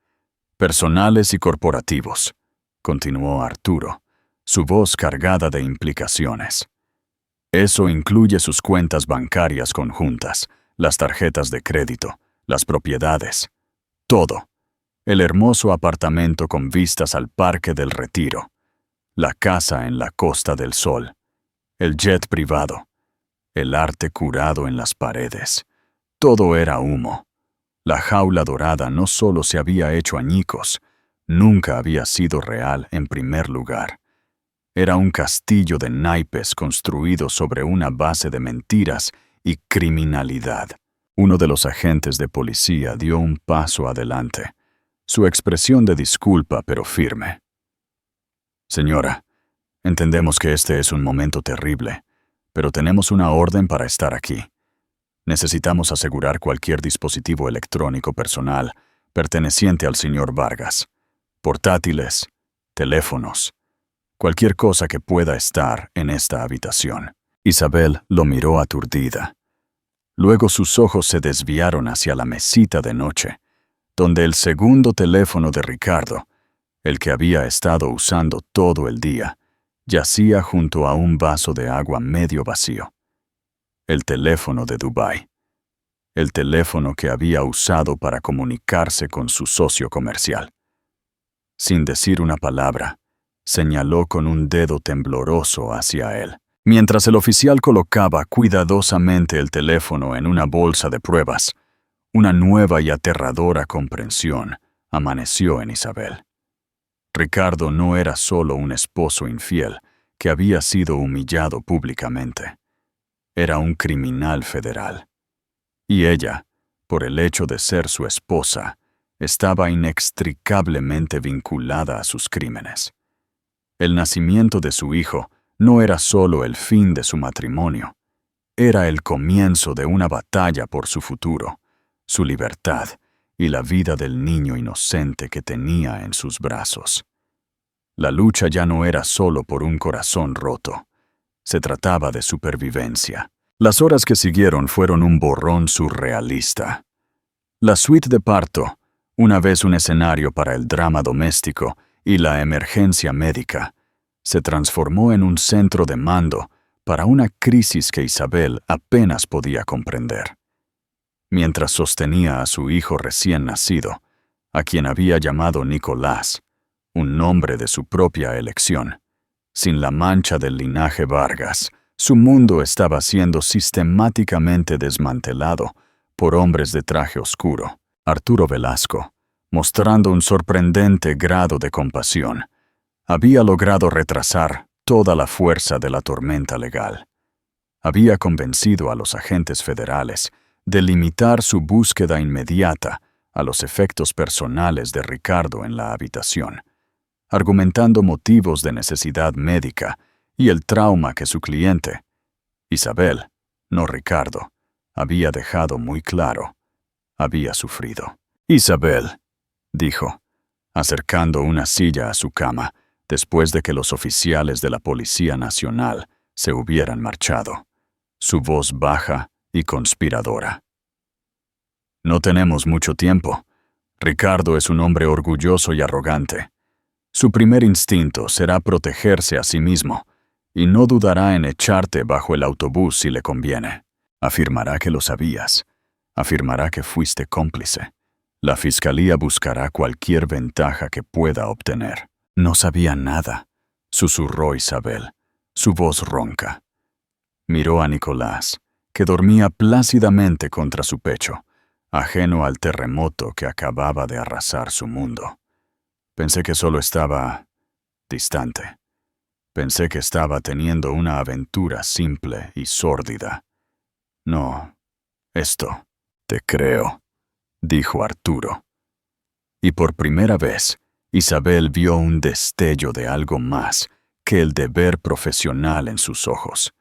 Personales y corporativos, continuó Arturo, su voz cargada de implicaciones. Eso incluye sus cuentas bancarias conjuntas, las tarjetas de crédito, las propiedades, todo. El hermoso apartamento con vistas al Parque del Retiro, la casa en la Costa del Sol, el jet privado, el arte curado en las paredes. Todo era humo. La jaula dorada no solo se había hecho añicos, nunca había sido real en primer lugar. Era un castillo de naipes construido sobre una base de mentiras y criminalidad. Uno de los agentes de policía dio un paso adelante, su expresión de disculpa pero firme. Señora, entendemos que este es un momento terrible, pero tenemos una orden para estar aquí. Necesitamos asegurar cualquier dispositivo electrónico personal perteneciente al señor Vargas. Portátiles, teléfonos, cualquier cosa que pueda estar en esta habitación. Isabel lo miró aturdida. Luego sus ojos se desviaron hacia la mesita de noche, donde el segundo teléfono de Ricardo, el que había estado usando todo el día, yacía junto a un vaso de agua medio vacío. El teléfono de Dubái. El teléfono que había usado para comunicarse con su socio comercial. Sin decir una palabra, señaló con un dedo tembloroso hacia él. Mientras el oficial colocaba cuidadosamente el teléfono en una bolsa de pruebas, una nueva y aterradora comprensión amaneció en Isabel. Ricardo no era solo un esposo infiel que había sido humillado públicamente. Era un criminal federal. Y ella, por el hecho de ser su esposa, estaba inextricablemente vinculada a sus crímenes. El nacimiento de su hijo no era solo el fin de su matrimonio, era el comienzo de una batalla por su futuro, su libertad y la vida del niño inocente que tenía en sus brazos. La lucha ya no era solo por un corazón roto, se trataba de supervivencia. Las horas que siguieron fueron un borrón surrealista. La suite de parto, una vez un escenario para el drama doméstico y la emergencia médica, se transformó en un centro de mando para una crisis que Isabel apenas podía comprender. Mientras sostenía a su hijo recién nacido, a quien había llamado Nicolás, un nombre de su propia elección, sin la mancha del linaje Vargas, su mundo estaba siendo sistemáticamente desmantelado por hombres de traje oscuro. Arturo Velasco, mostrando un sorprendente grado de compasión, había logrado retrasar toda la fuerza de la tormenta legal. Había convencido a los agentes federales de limitar su búsqueda inmediata a los efectos personales de Ricardo en la habitación, argumentando motivos de necesidad médica y el trauma que su cliente, Isabel, no Ricardo, había dejado muy claro, había sufrido. Isabel, dijo, acercando una silla a su cama, después de que los oficiales de la Policía Nacional se hubieran marchado, su voz baja y conspiradora. No tenemos mucho tiempo. Ricardo es un hombre orgulloso y arrogante. Su primer instinto será protegerse a sí mismo, y no dudará en echarte bajo el autobús si le conviene. Afirmará que lo sabías. Afirmará que fuiste cómplice. La fiscalía buscará cualquier ventaja que pueda obtener. No sabía nada, susurró Isabel, su voz ronca. Miró a Nicolás, que dormía plácidamente contra su pecho, ajeno al terremoto que acababa de arrasar su mundo. Pensé que solo estaba distante. Pensé que estaba teniendo una aventura simple y sórdida. No, esto, te creo, dijo Arturo. Y por primera vez, Isabel vio un destello de algo más que el deber profesional en sus ojos.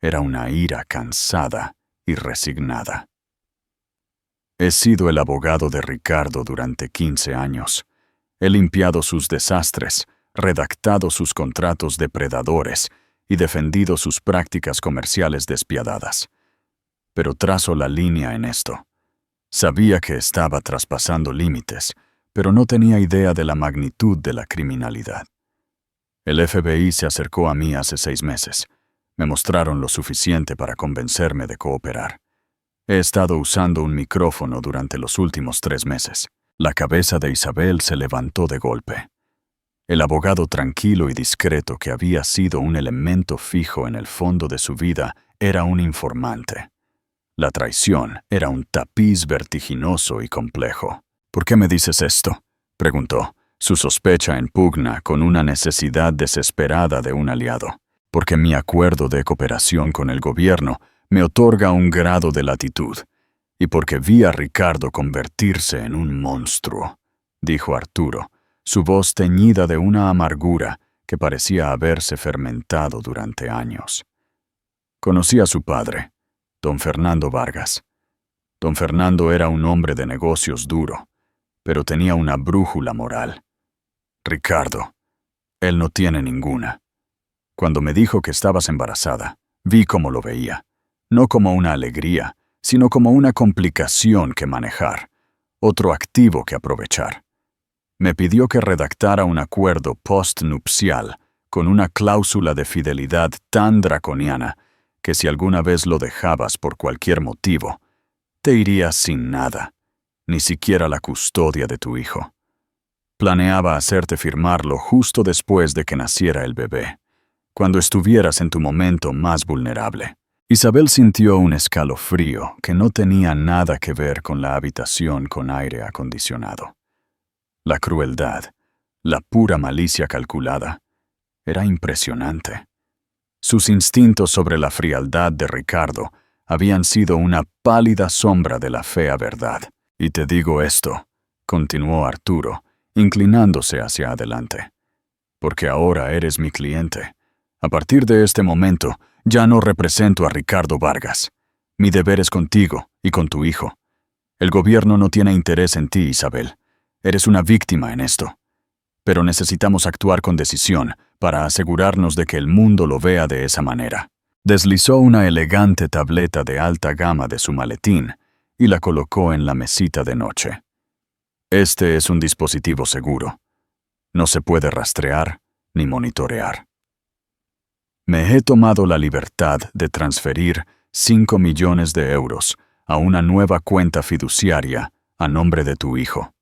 era una ira cansada y resignada. He sido el abogado de Ricardo durante 15 años. He limpiado sus desastres, redactado sus contratos depredadores y defendido sus prácticas comerciales despiadadas. Pero trazo la línea en esto. Sabía que estaba traspasando límites, pero no tenía idea de la magnitud de la criminalidad. El FBI se acercó a mí hace 6 meses. Me mostraron lo suficiente para convencerme de cooperar. He estado usando un micrófono durante los últimos 3 meses. La cabeza de Isabel se levantó de golpe. El abogado tranquilo y discreto que había sido un elemento fijo en el fondo de su vida era un informante. La traición era un tapiz vertiginoso y complejo. ¿Por qué me dices esto?, preguntó, su sospecha en pugna con una necesidad desesperada de un aliado. Porque mi acuerdo de cooperación con el gobierno me otorga un grado de latitud, y porque vi a Ricardo convertirse en un monstruo, dijo Arturo, su voz teñida de una amargura que parecía haberse fermentado durante años. Conocí a su padre, don Fernando Vargas. Don Fernando era un hombre de negocios duro, pero tenía una brújula moral. Ricardo, él no tiene ninguna. Cuando me dijo que estabas embarazada, vi cómo lo veía. No como una alegría, sino como una complicación que manejar, otro activo que aprovechar. Me pidió que redactara un acuerdo postnupcial con una cláusula de fidelidad tan draconiana que si alguna vez lo dejabas por cualquier motivo, te irías sin nada, ni siquiera la custodia de tu hijo. Planeaba hacerte firmarlo justo después de que naciera el bebé, cuando estuvieras en tu momento más vulnerable. Isabel sintió un escalofrío que no tenía nada que ver con la habitación con aire acondicionado. La crueldad, la pura malicia calculada, era impresionante. Sus instintos sobre la frialdad de Ricardo habían sido una pálida sombra de la fea verdad. Y te digo esto, continuó Arturo, inclinándose hacia adelante, porque ahora eres mi cliente. A partir de este momento, ya no represento a Ricardo Vargas. Mi deber es contigo y con tu hijo. El gobierno no tiene interés en ti, Isabel. Eres una víctima en esto. Pero necesitamos actuar con decisión para asegurarnos de que el mundo lo vea de esa manera. Deslizó una elegante tableta de alta gama de su maletín y la colocó en la mesita de noche. Este es un dispositivo seguro. No se puede rastrear ni monitorear. Me he tomado la libertad de transferir 5 millones de euros a una nueva cuenta fiduciaria a nombre de tu hijo,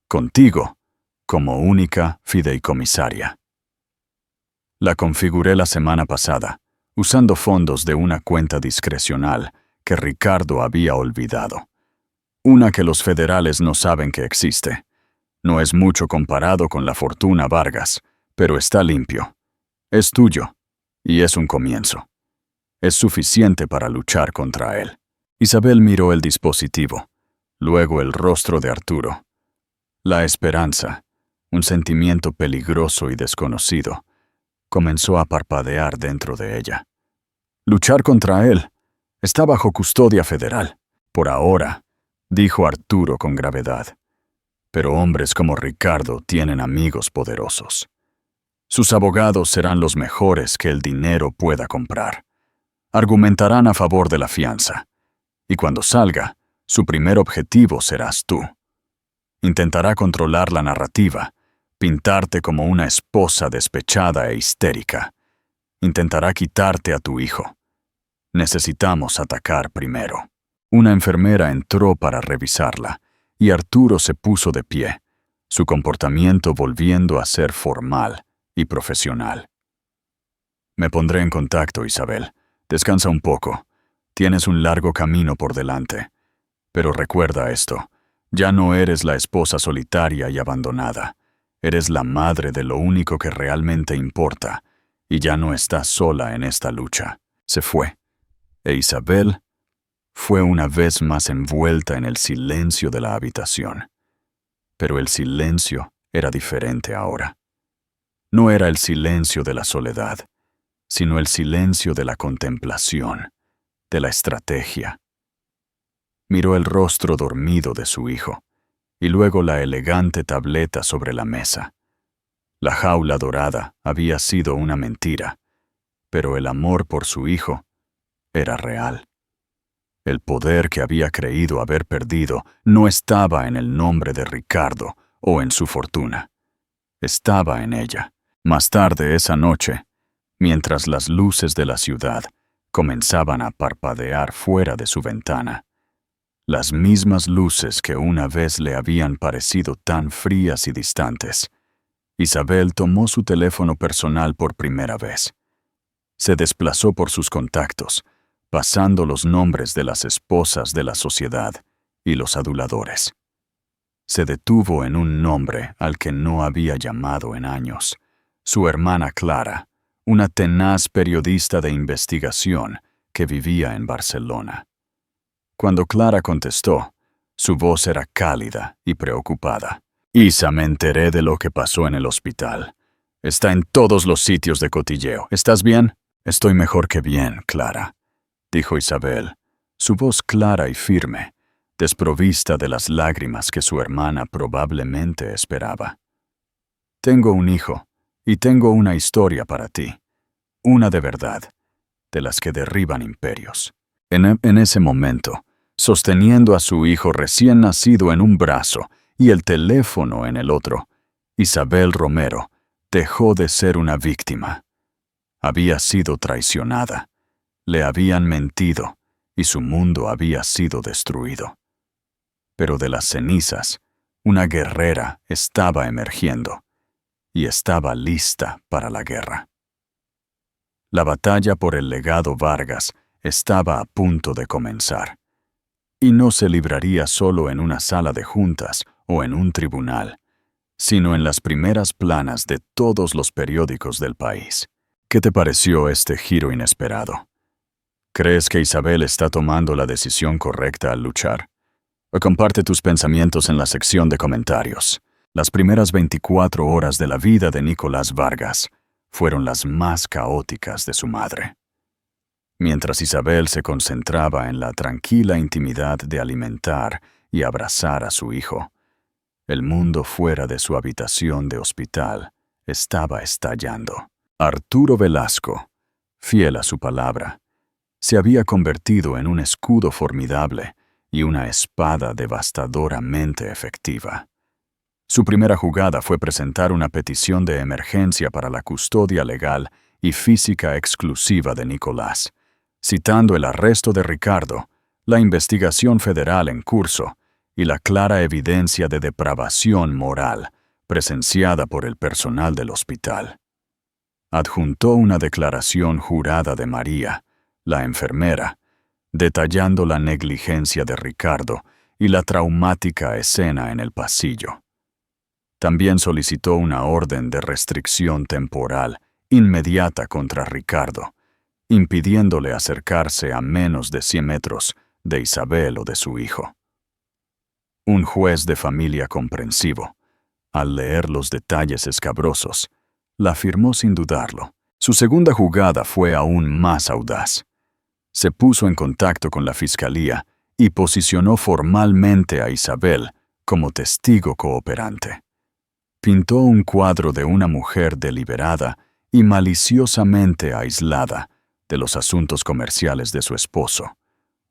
contigo como única fideicomisaria. La configuré la semana pasada, usando fondos de una cuenta discrecional que Ricardo había olvidado. Una que los federales no saben que existe. No es mucho comparado con la fortuna Vargas, pero está limpio. Es tuyo. Y es un comienzo. Es suficiente para luchar contra él. Isabel miró el dispositivo, luego el rostro de Arturo. La esperanza, un sentimiento peligroso y desconocido, comenzó a parpadear dentro de ella. Luchar contra él. Está bajo custodia federal. Por ahora, dijo Arturo con gravedad. Pero hombres como Ricardo tienen amigos poderosos. Sus abogados serán los mejores que el dinero pueda comprar. Argumentarán a favor de la fianza. Y cuando salga, su primer objetivo serás tú. Intentará controlar la narrativa, pintarte como una esposa despechada e histérica. Intentará quitarte a tu hijo. Necesitamos atacar primero. Una enfermera entró para revisarla, y Arturo se puso de pie, su comportamiento volviendo a ser formal y profesional. Me pondré en contacto, Isabel. Descansa un poco. Tienes un largo camino por delante. Pero recuerda esto, ya no eres la esposa solitaria y abandonada. Eres la madre de lo único que realmente importa, y ya no estás sola en esta lucha. Se fue. E Isabel fue una vez más envuelta en el silencio de la habitación. Pero el silencio era diferente ahora. No era el silencio de la soledad, sino el silencio de la contemplación, de la estrategia. Miró el rostro dormido de su hijo, y luego la elegante tableta sobre la mesa. La jaula dorada había sido una mentira, pero el amor por su hijo era real. El poder que había creído haber perdido no estaba en el nombre de Ricardo o en su fortuna. Estaba en ella. Más tarde esa noche, mientras las luces de la ciudad comenzaban a parpadear fuera de su ventana, las mismas luces que una vez le habían parecido tan frías y distantes, Isabel tomó su teléfono personal por primera vez. Se desplazó por sus contactos, pasando los nombres de las esposas de la sociedad y los aduladores. Se detuvo en un nombre al que no había llamado en años: su hermana Clara, una tenaz periodista de investigación que vivía en Barcelona. Cuando Clara contestó, su voz era cálida y preocupada. «Isa, me enteré de lo que pasó en el hospital. Está en todos los sitios de cotilleo. ¿Estás bien?» «Estoy mejor que bien, Clara», dijo Isabel, su voz clara y firme, desprovista de las lágrimas que su hermana probablemente esperaba. «Tengo un hijo, y tengo una historia para ti. Una de verdad, de las que derriban imperios». En ese momento, sosteniendo a su hijo recién nacido en un brazo y el teléfono en el otro, Isabel Romero dejó de ser una víctima. Había sido traicionada, le habían mentido y su mundo había sido destruido. Pero de las cenizas, una guerrera estaba emergiendo y estaba lista para la guerra. La batalla por el legado Vargas estaba a punto de comenzar. Y no se libraría solo en una sala de juntas o en un tribunal, sino en las primeras planas de todos los periódicos del país. ¿Qué te pareció este giro inesperado? ¿Crees que Isabel está tomando la decisión correcta al luchar? O comparte tus pensamientos en la sección de comentarios. Las primeras 24 horas de la vida de Nicolás Vargas fueron las más caóticas de su madre. Mientras Isabel se concentraba en la tranquila intimidad de alimentar y abrazar a su hijo, el mundo fuera de su habitación de hospital estaba estallando. Arturo Velasco, fiel a su palabra, se había convertido en un escudo formidable y una espada devastadoramente efectiva. Su primera jugada fue presentar una petición de emergencia para la custodia legal y física exclusiva de Nicolás, citando el arresto de Ricardo, la investigación federal en curso y la clara evidencia de depravación moral presenciada por el personal del hospital. Adjuntó una declaración jurada de María, la enfermera, detallando la negligencia de Ricardo y la traumática escena en el pasillo. También solicitó una orden de restricción temporal inmediata contra Ricardo, impidiéndole acercarse a menos de 100 metros de Isabel o de su hijo. Un juez de familia comprensivo, al leer los detalles escabrosos, la firmó sin dudarlo. Su segunda jugada fue aún más audaz. Se puso en contacto con la fiscalía y posicionó formalmente a Isabel como testigo cooperante. Pintó un cuadro de una mujer deliberada y maliciosamente aislada de los asuntos comerciales de su esposo,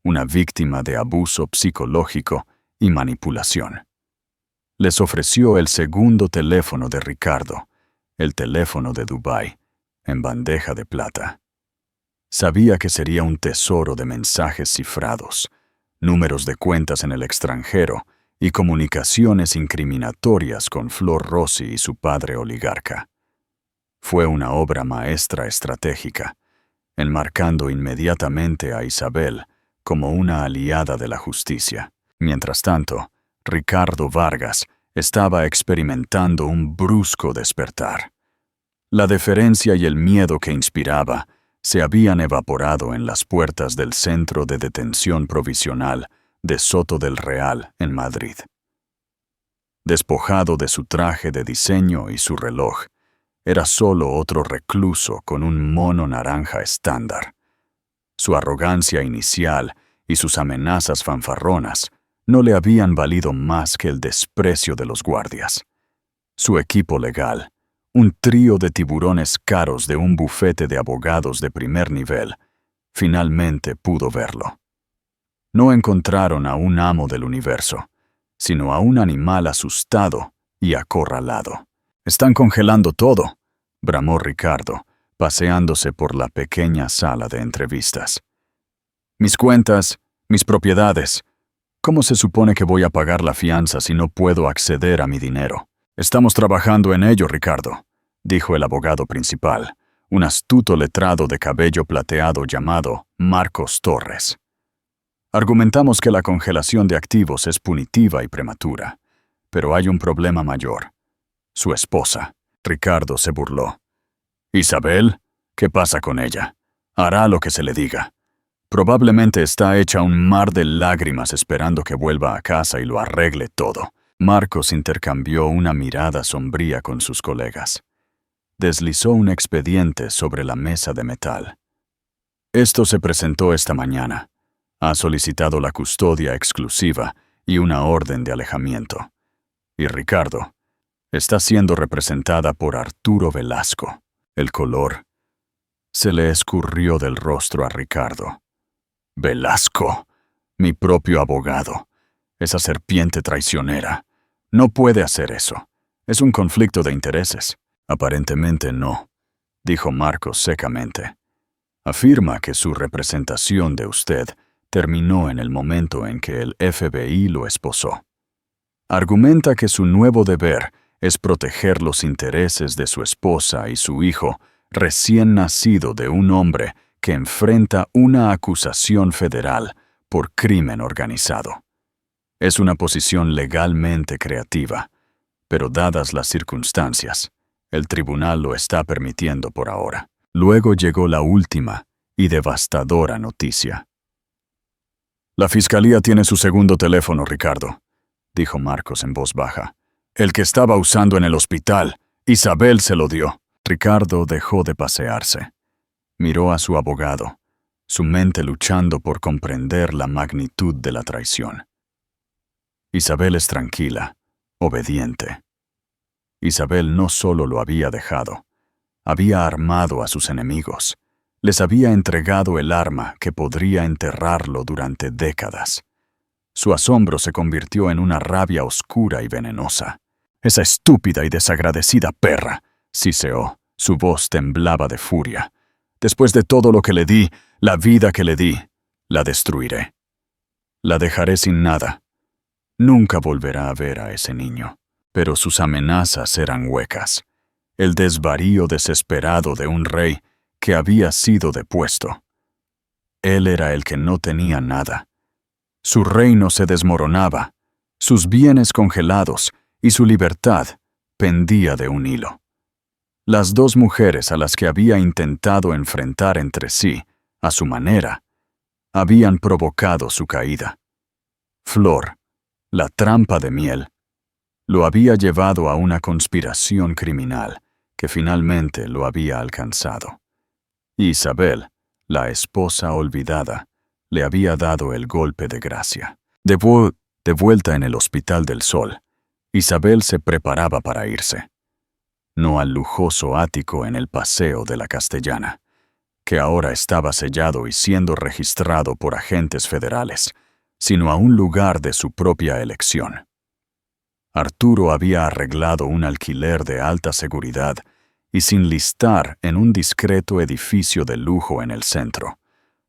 una víctima de abuso psicológico y manipulación. Les ofreció el segundo teléfono de Ricardo, el teléfono de Dubái, en bandeja de plata. Sabía que sería un tesoro de mensajes cifrados, números de cuentas en el extranjero y comunicaciones incriminatorias con Flor Rossi y su padre oligarca. Fue una obra maestra estratégica, enmarcando inmediatamente a Isabel como una aliada de la justicia. Mientras tanto, Ricardo Vargas estaba experimentando un brusco despertar. La deferencia y el miedo que inspiraba se habían evaporado en las puertas del Centro de Detención Provisional de Soto del Real, en Madrid. Despojado de su traje de diseño y su reloj, era solo otro recluso con un mono naranja estándar. Su arrogancia inicial y sus amenazas fanfarronas no le habían valido más que el desprecio de los guardias. Su equipo legal, un trío de tiburones caros de un bufete de abogados de primer nivel, finalmente pudo verlo. No encontraron a un amo del universo, sino a un animal asustado y acorralado. «Están congelando todo», bramó Ricardo, paseándose por la pequeña sala de entrevistas. «Mis cuentas, mis propiedades. ¿Cómo se supone que voy a pagar la fianza si no puedo acceder a mi dinero?» «Estamos trabajando en ello, Ricardo», dijo el abogado principal, un astuto letrado de cabello plateado llamado Marcos Torres. «Argumentamos que la congelación de activos es punitiva y prematura, pero hay un problema mayor. Su esposa». Ricardo se burló. «¿Isabel? ¿Qué pasa con ella? Hará lo que se le diga. Probablemente está hecha un mar de lágrimas esperando que vuelva a casa y lo arregle todo». Marcos intercambió una mirada sombría con sus colegas. Deslizó un expediente sobre la mesa de metal. «Esto se presentó esta mañana. Ha solicitado la custodia exclusiva y una orden de alejamiento. Y Ricardo está siendo representada por Arturo Velasco». El color se le escurrió del rostro a Ricardo. «Velasco, mi propio abogado. Esa serpiente traicionera. No puede hacer eso. Es un conflicto de intereses». «Aparentemente no», dijo Marcos secamente. «Afirma que su representación de usted terminó en el momento en que el FBI lo esposó. Argumenta que su nuevo deber es proteger los intereses de su esposa y su hijo recién nacido de un hombre que enfrenta una acusación federal por crimen organizado. Es una posición legalmente creativa, pero dadas las circunstancias, el tribunal lo está permitiendo por ahora». Luego llegó la última y devastadora noticia. «La fiscalía tiene su segundo teléfono, Ricardo», dijo Marcos en voz baja. «El que estaba usando en el hospital. Isabel se lo dio». Ricardo dejó de pasearse. Miró a su abogado, su mente luchando por comprender la magnitud de la traición. Isabel es tranquila, obediente. Isabel no solo lo había dejado, había armado a sus enemigos. Les había entregado el arma que podría enterrarlo durante décadas. Su asombro se convirtió en una rabia oscura y venenosa. «Esa estúpida y desagradecida perra», siseó. Su voz temblaba de furia. «Después de todo lo que le di, la vida que le di, la destruiré. La dejaré sin nada. Nunca volverá a ver a ese niño». Pero sus amenazas eran huecas. El desvarío desesperado de un rey que había sido depuesto. Él era el que no tenía nada. Su reino se desmoronaba, sus bienes congelados y su libertad pendía de un hilo. Las dos mujeres a las que había intentado enfrentar entre sí, a su manera, habían provocado su caída. Flor, la trampa de miel, lo había llevado a una conspiración criminal que finalmente lo había alcanzado. Isabel, la esposa olvidada, le había dado el golpe de gracia. De vuelta en el Hospital del Sol, Isabel se preparaba para irse. No al lujoso ático en el Paseo de la Castellana, que ahora estaba sellado y siendo registrado por agentes federales, sino a un lugar de su propia elección. Arturo había arreglado un alquiler de alta seguridad y sin listar en un discreto edificio de lujo en el centro,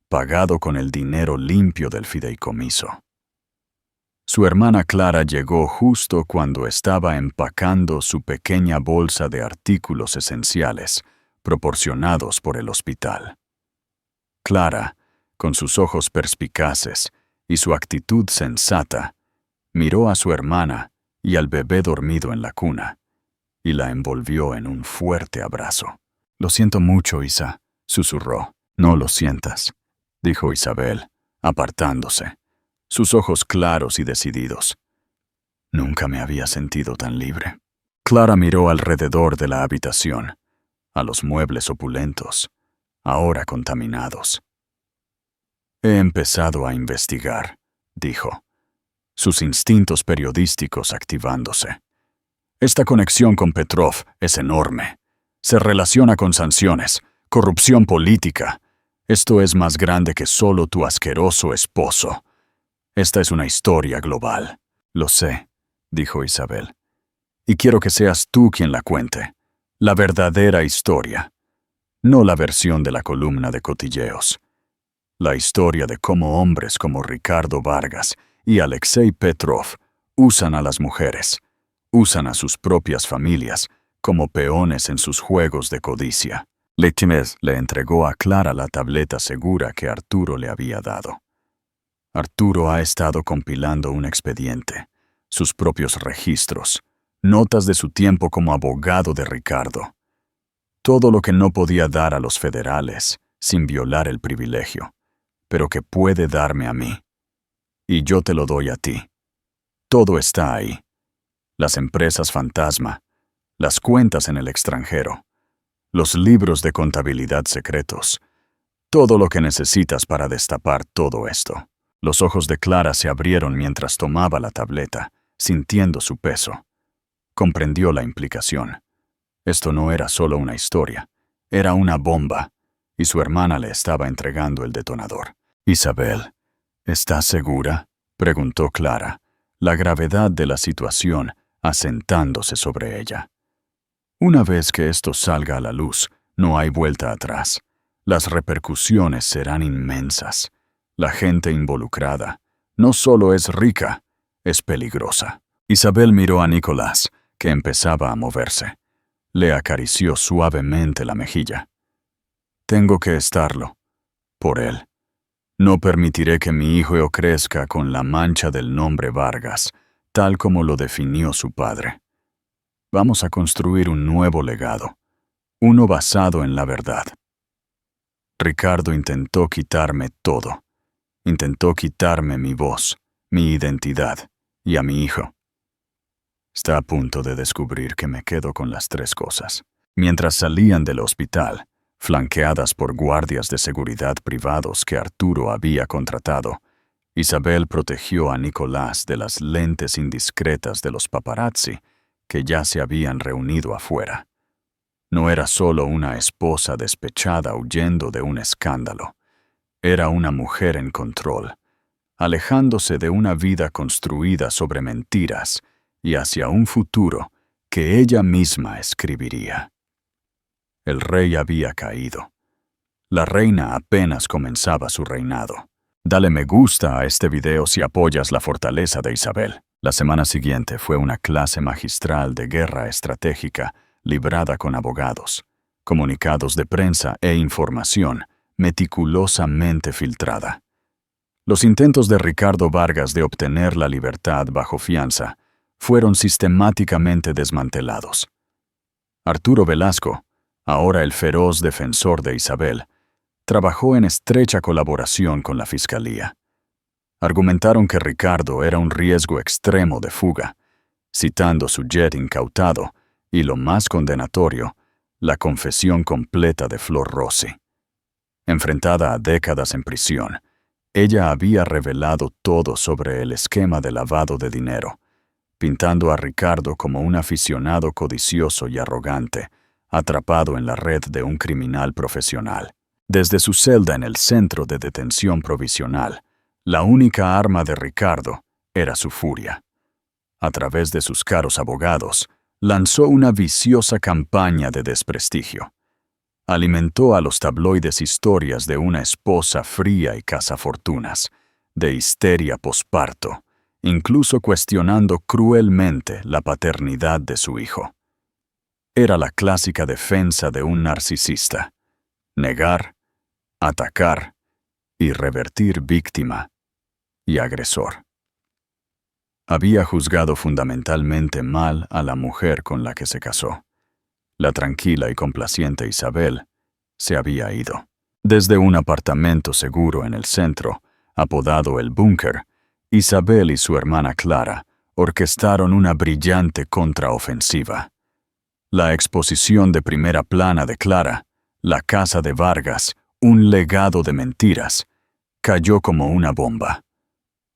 pagado con el dinero limpio del fideicomiso. Su hermana Clara llegó justo cuando estaba empacando su pequeña bolsa de artículos esenciales proporcionados por el hospital. Clara, con sus ojos perspicaces y su actitud sensata, miró a su hermana y al bebé dormido en la cuna, y la envolvió en un fuerte abrazo. «Lo siento mucho, Isa», susurró. «No lo sientas», dijo Isabel, apartándose, sus ojos claros y decididos. «Nunca me había sentido tan libre». Clara miró alrededor de la habitación, a los muebles opulentos, ahora contaminados. He empezado a investigar, dijo, sus instintos periodísticos activándose. Esta conexión con Petrov es enorme. Se relaciona con sanciones, corrupción política. Esto es más grande que solo tu asqueroso esposo. Esta es una historia global. Lo sé, dijo Isabel. Y quiero que seas tú quien la cuente. La verdadera historia. No la versión de la columna de cotilleos. La historia de cómo hombres como Ricardo Vargas y Alexei Petrov usan a las mujeres, usan a sus propias familias como peones en sus juegos de codicia. Lechimes le entregó a Clara la tableta segura que Arturo le había dado. Arturo ha estado compilando un expediente, sus propios registros, notas de su tiempo como abogado de Ricardo. Todo lo que no podía dar a los federales sin violar el privilegio, pero que puede darme a mí. Y yo te lo doy a ti. Todo está ahí. Las empresas fantasma, las cuentas en el extranjero, los libros de contabilidad secretos, todo lo que necesitas para destapar todo esto. Los ojos de Clara se abrieron mientras tomaba la tableta, sintiendo su peso. Comprendió la implicación. Esto no era solo una historia, era una bomba, y su hermana le estaba entregando el detonador. Isabel, ¿estás segura?, preguntó Clara, la gravedad de la situación asentándose sobre ella. Una vez que esto salga a la luz, no hay vuelta atrás. Las repercusiones serán inmensas. La gente involucrada no solo es rica, es peligrosa. Isabel miró a Nicolás, que empezaba a moverse. Le acarició suavemente la mejilla. Tengo que estarlo. Por él. No permitiré que mi hijo crezca con la mancha del nombre Vargas, tal como lo definió su padre. Vamos a construir un nuevo legado, uno basado en la verdad. Ricardo intentó quitarme todo. Intentó quitarme mi voz, mi identidad y a mi hijo. Está a punto de descubrir que me quedo con las tres cosas. Mientras salían del hospital, flanqueadas por guardias de seguridad privados que Arturo había contratado, Isabel protegió a Nicolás de las lentes indiscretas de los paparazzi que ya se habían reunido afuera. No era solo una esposa despechada huyendo de un escándalo. Era una mujer en control, alejándose de una vida construida sobre mentiras y hacia un futuro que ella misma escribiría. El rey había caído. La reina apenas comenzaba su reinado. Dale me gusta a este video si apoyas la fortaleza de Isabel. La semana siguiente fue una clase magistral de guerra estratégica librada con abogados, comunicados de prensa e información meticulosamente filtrada. Los intentos de Ricardo Vargas de obtener la libertad bajo fianza fueron sistemáticamente desmantelados. Arturo Velasco, ahora el feroz defensor de Isabel, trabajó en estrecha colaboración con la fiscalía. Argumentaron que Ricardo era un riesgo extremo de fuga, citando su jet incautado y, lo más condenatorio, la confesión completa de Flor Rossi. Enfrentada a décadas en prisión, ella había revelado todo sobre el esquema de lavado de dinero, pintando a Ricardo como un aficionado codicioso y arrogante, atrapado en la red de un criminal profesional. Desde su celda en el centro de detención provisional, la única arma de Ricardo era su furia. A través de sus caros abogados, lanzó una viciosa campaña de desprestigio. Alimentó a los tabloides historias de una esposa fría y cazafortunas, de histeria posparto, incluso cuestionando cruelmente la paternidad de su hijo. Era la clásica defensa de un narcisista: negar, atacar y revertir víctima y agresor. Había juzgado fundamentalmente mal a la mujer con la que se casó. La tranquila y complaciente Isabel se había ido. Desde un apartamento seguro en el centro, apodado El Búnker, Isabel y su hermana Clara orquestaron una brillante contraofensiva. La exposición de primera plana de Clara, la casa de Vargas, un legado de mentiras, cayó como una bomba.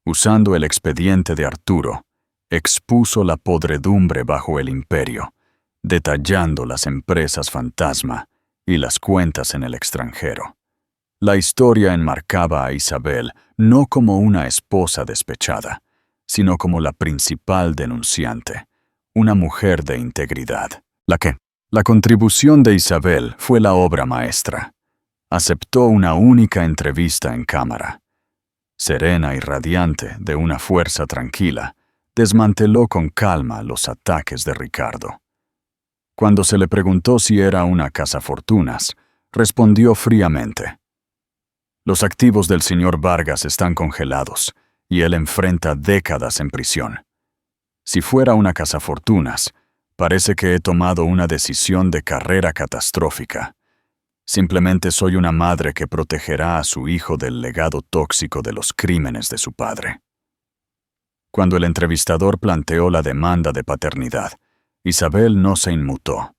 Usando el expediente de Arturo, expuso la podredumbre bajo el imperio, detallando las empresas fantasma y las cuentas en el extranjero. La historia enmarcaba a Isabel no como una esposa despechada, sino como la principal denunciante, una mujer de integridad. La contribución de Isabel fue la obra maestra. Aceptó una única entrevista en cámara. Serena y radiante, de una fuerza tranquila, desmanteló con calma los ataques de Ricardo. Cuando se le preguntó si era una cazafortunas, respondió fríamente: «Los activos del señor Vargas están congelados y él enfrenta décadas en prisión. Si fuera una cazafortunas, parece que he tomado una decisión de carrera catastrófica. Simplemente soy una madre que protegerá a su hijo del legado tóxico de los crímenes de su padre». Cuando el entrevistador planteó la demanda de paternidad, Isabel no se inmutó.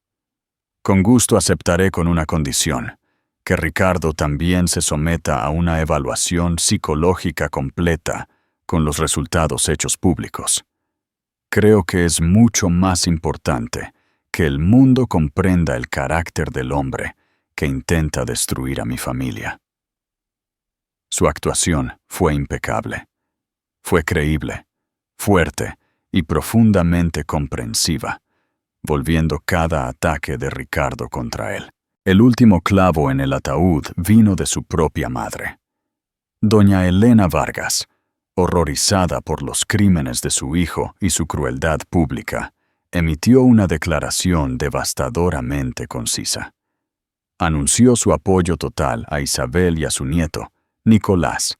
«Con gusto aceptaré con una condición, que Ricardo también se someta a una evaluación psicológica completa con los resultados hechos públicos. Creo que es mucho más importante que el mundo comprenda el carácter del hombre que intenta destruir a mi familia». Su actuación fue impecable. Fue creíble, fuerte y profundamente comprensiva, volviendo cada ataque de Ricardo contra él. El último clavo en el ataúd vino de su propia madre. Doña Elena Vargas, horrorizada por los crímenes de su hijo y su crueldad pública, emitió una declaración devastadoramente concisa. Anunció su apoyo total a Isabel y a su nieto, Nicolás,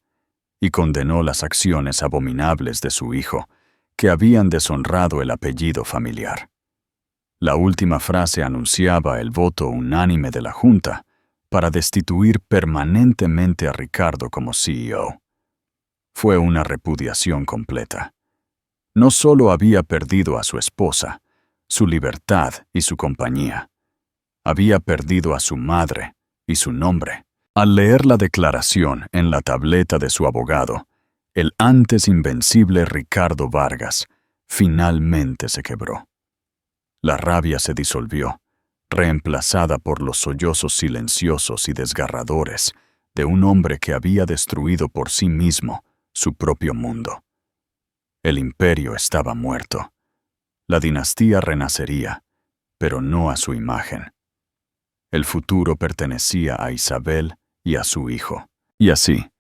y condenó las acciones abominables de su hijo, que habían deshonrado el apellido familiar. La última frase anunciaba el voto unánime de la Junta para destituir permanentemente a Ricardo como CEO. Fue una repudiación completa. No solo había perdido a su esposa, su libertad y su compañía, había perdido a su madre y su nombre. Al leer la declaración en la tableta de su abogado, el antes invencible Ricardo Vargas finalmente se quebró. La rabia se disolvió, reemplazada por los sollozos silenciosos y desgarradores de un hombre que había destruido por sí mismo su propio mundo. El imperio estaba muerto. La dinastía renacería, pero no a su imagen. El futuro pertenecía a Isabel y a su hijo. Y así,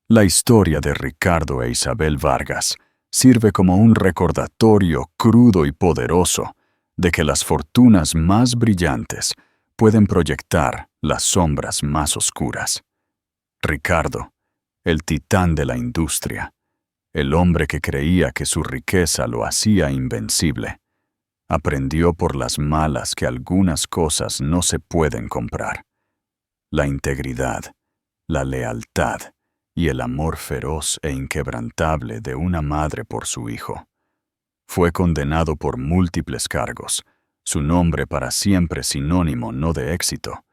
la historia de Ricardo e Isabel Vargas sirve como un recordatorio crudo y poderoso de que las fortunas más brillantes pueden proyectar las sombras más oscuras. Ricardo, el titán de la industria, el hombre que creía que su riqueza lo hacía invencible, aprendió por las malas que algunas cosas no se pueden comprar: la integridad, la lealtad y el amor feroz e inquebrantable de una madre por su hijo. Fue condenado por múltiples cargos, su nombre para siempre sinónimo no de éxito,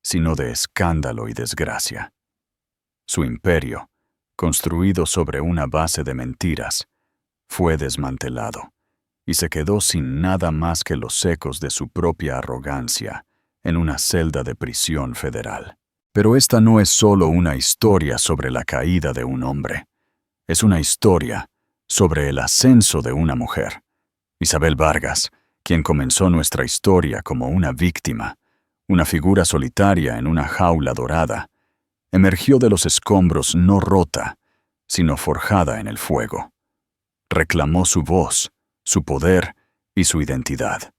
sino de escándalo y desgracia. Su imperio, construido sobre una base de mentiras, fue desmantelado y se quedó sin nada más que los ecos de su propia arrogancia en una celda de prisión federal. Pero esta no es solo una historia sobre la caída de un hombre, es una historia sobre el ascenso de una mujer. Isabel Vargas, quien comenzó nuestra historia como una víctima, una figura solitaria en una jaula dorada, emergió de los escombros no rota, sino forjada en el fuego. Reclamó su voz, su poder y su identidad.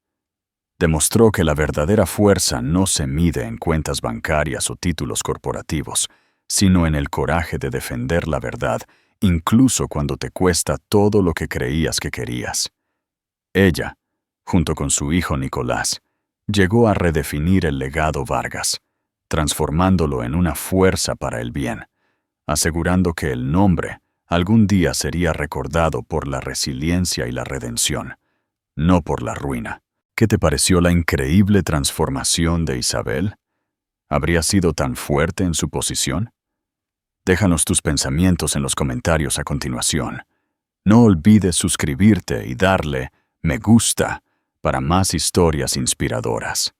Demostró que la verdadera fuerza no se mide en cuentas bancarias o títulos corporativos, sino en el coraje de defender la verdad, incluso cuando te cuesta todo lo que creías que querías. Ella, junto con su hijo Nicolás, llegó a redefinir el legado Vargas, transformándolo en una fuerza para el bien, asegurando que el nombre algún día sería recordado por la resiliencia y la redención, no por la ruina. ¿Qué te pareció la increíble transformación de Isabel? ¿Habría sido tan fuerte en su posición? Déjanos tus pensamientos en los comentarios a continuación. No olvides suscribirte y darle me gusta para más historias inspiradoras.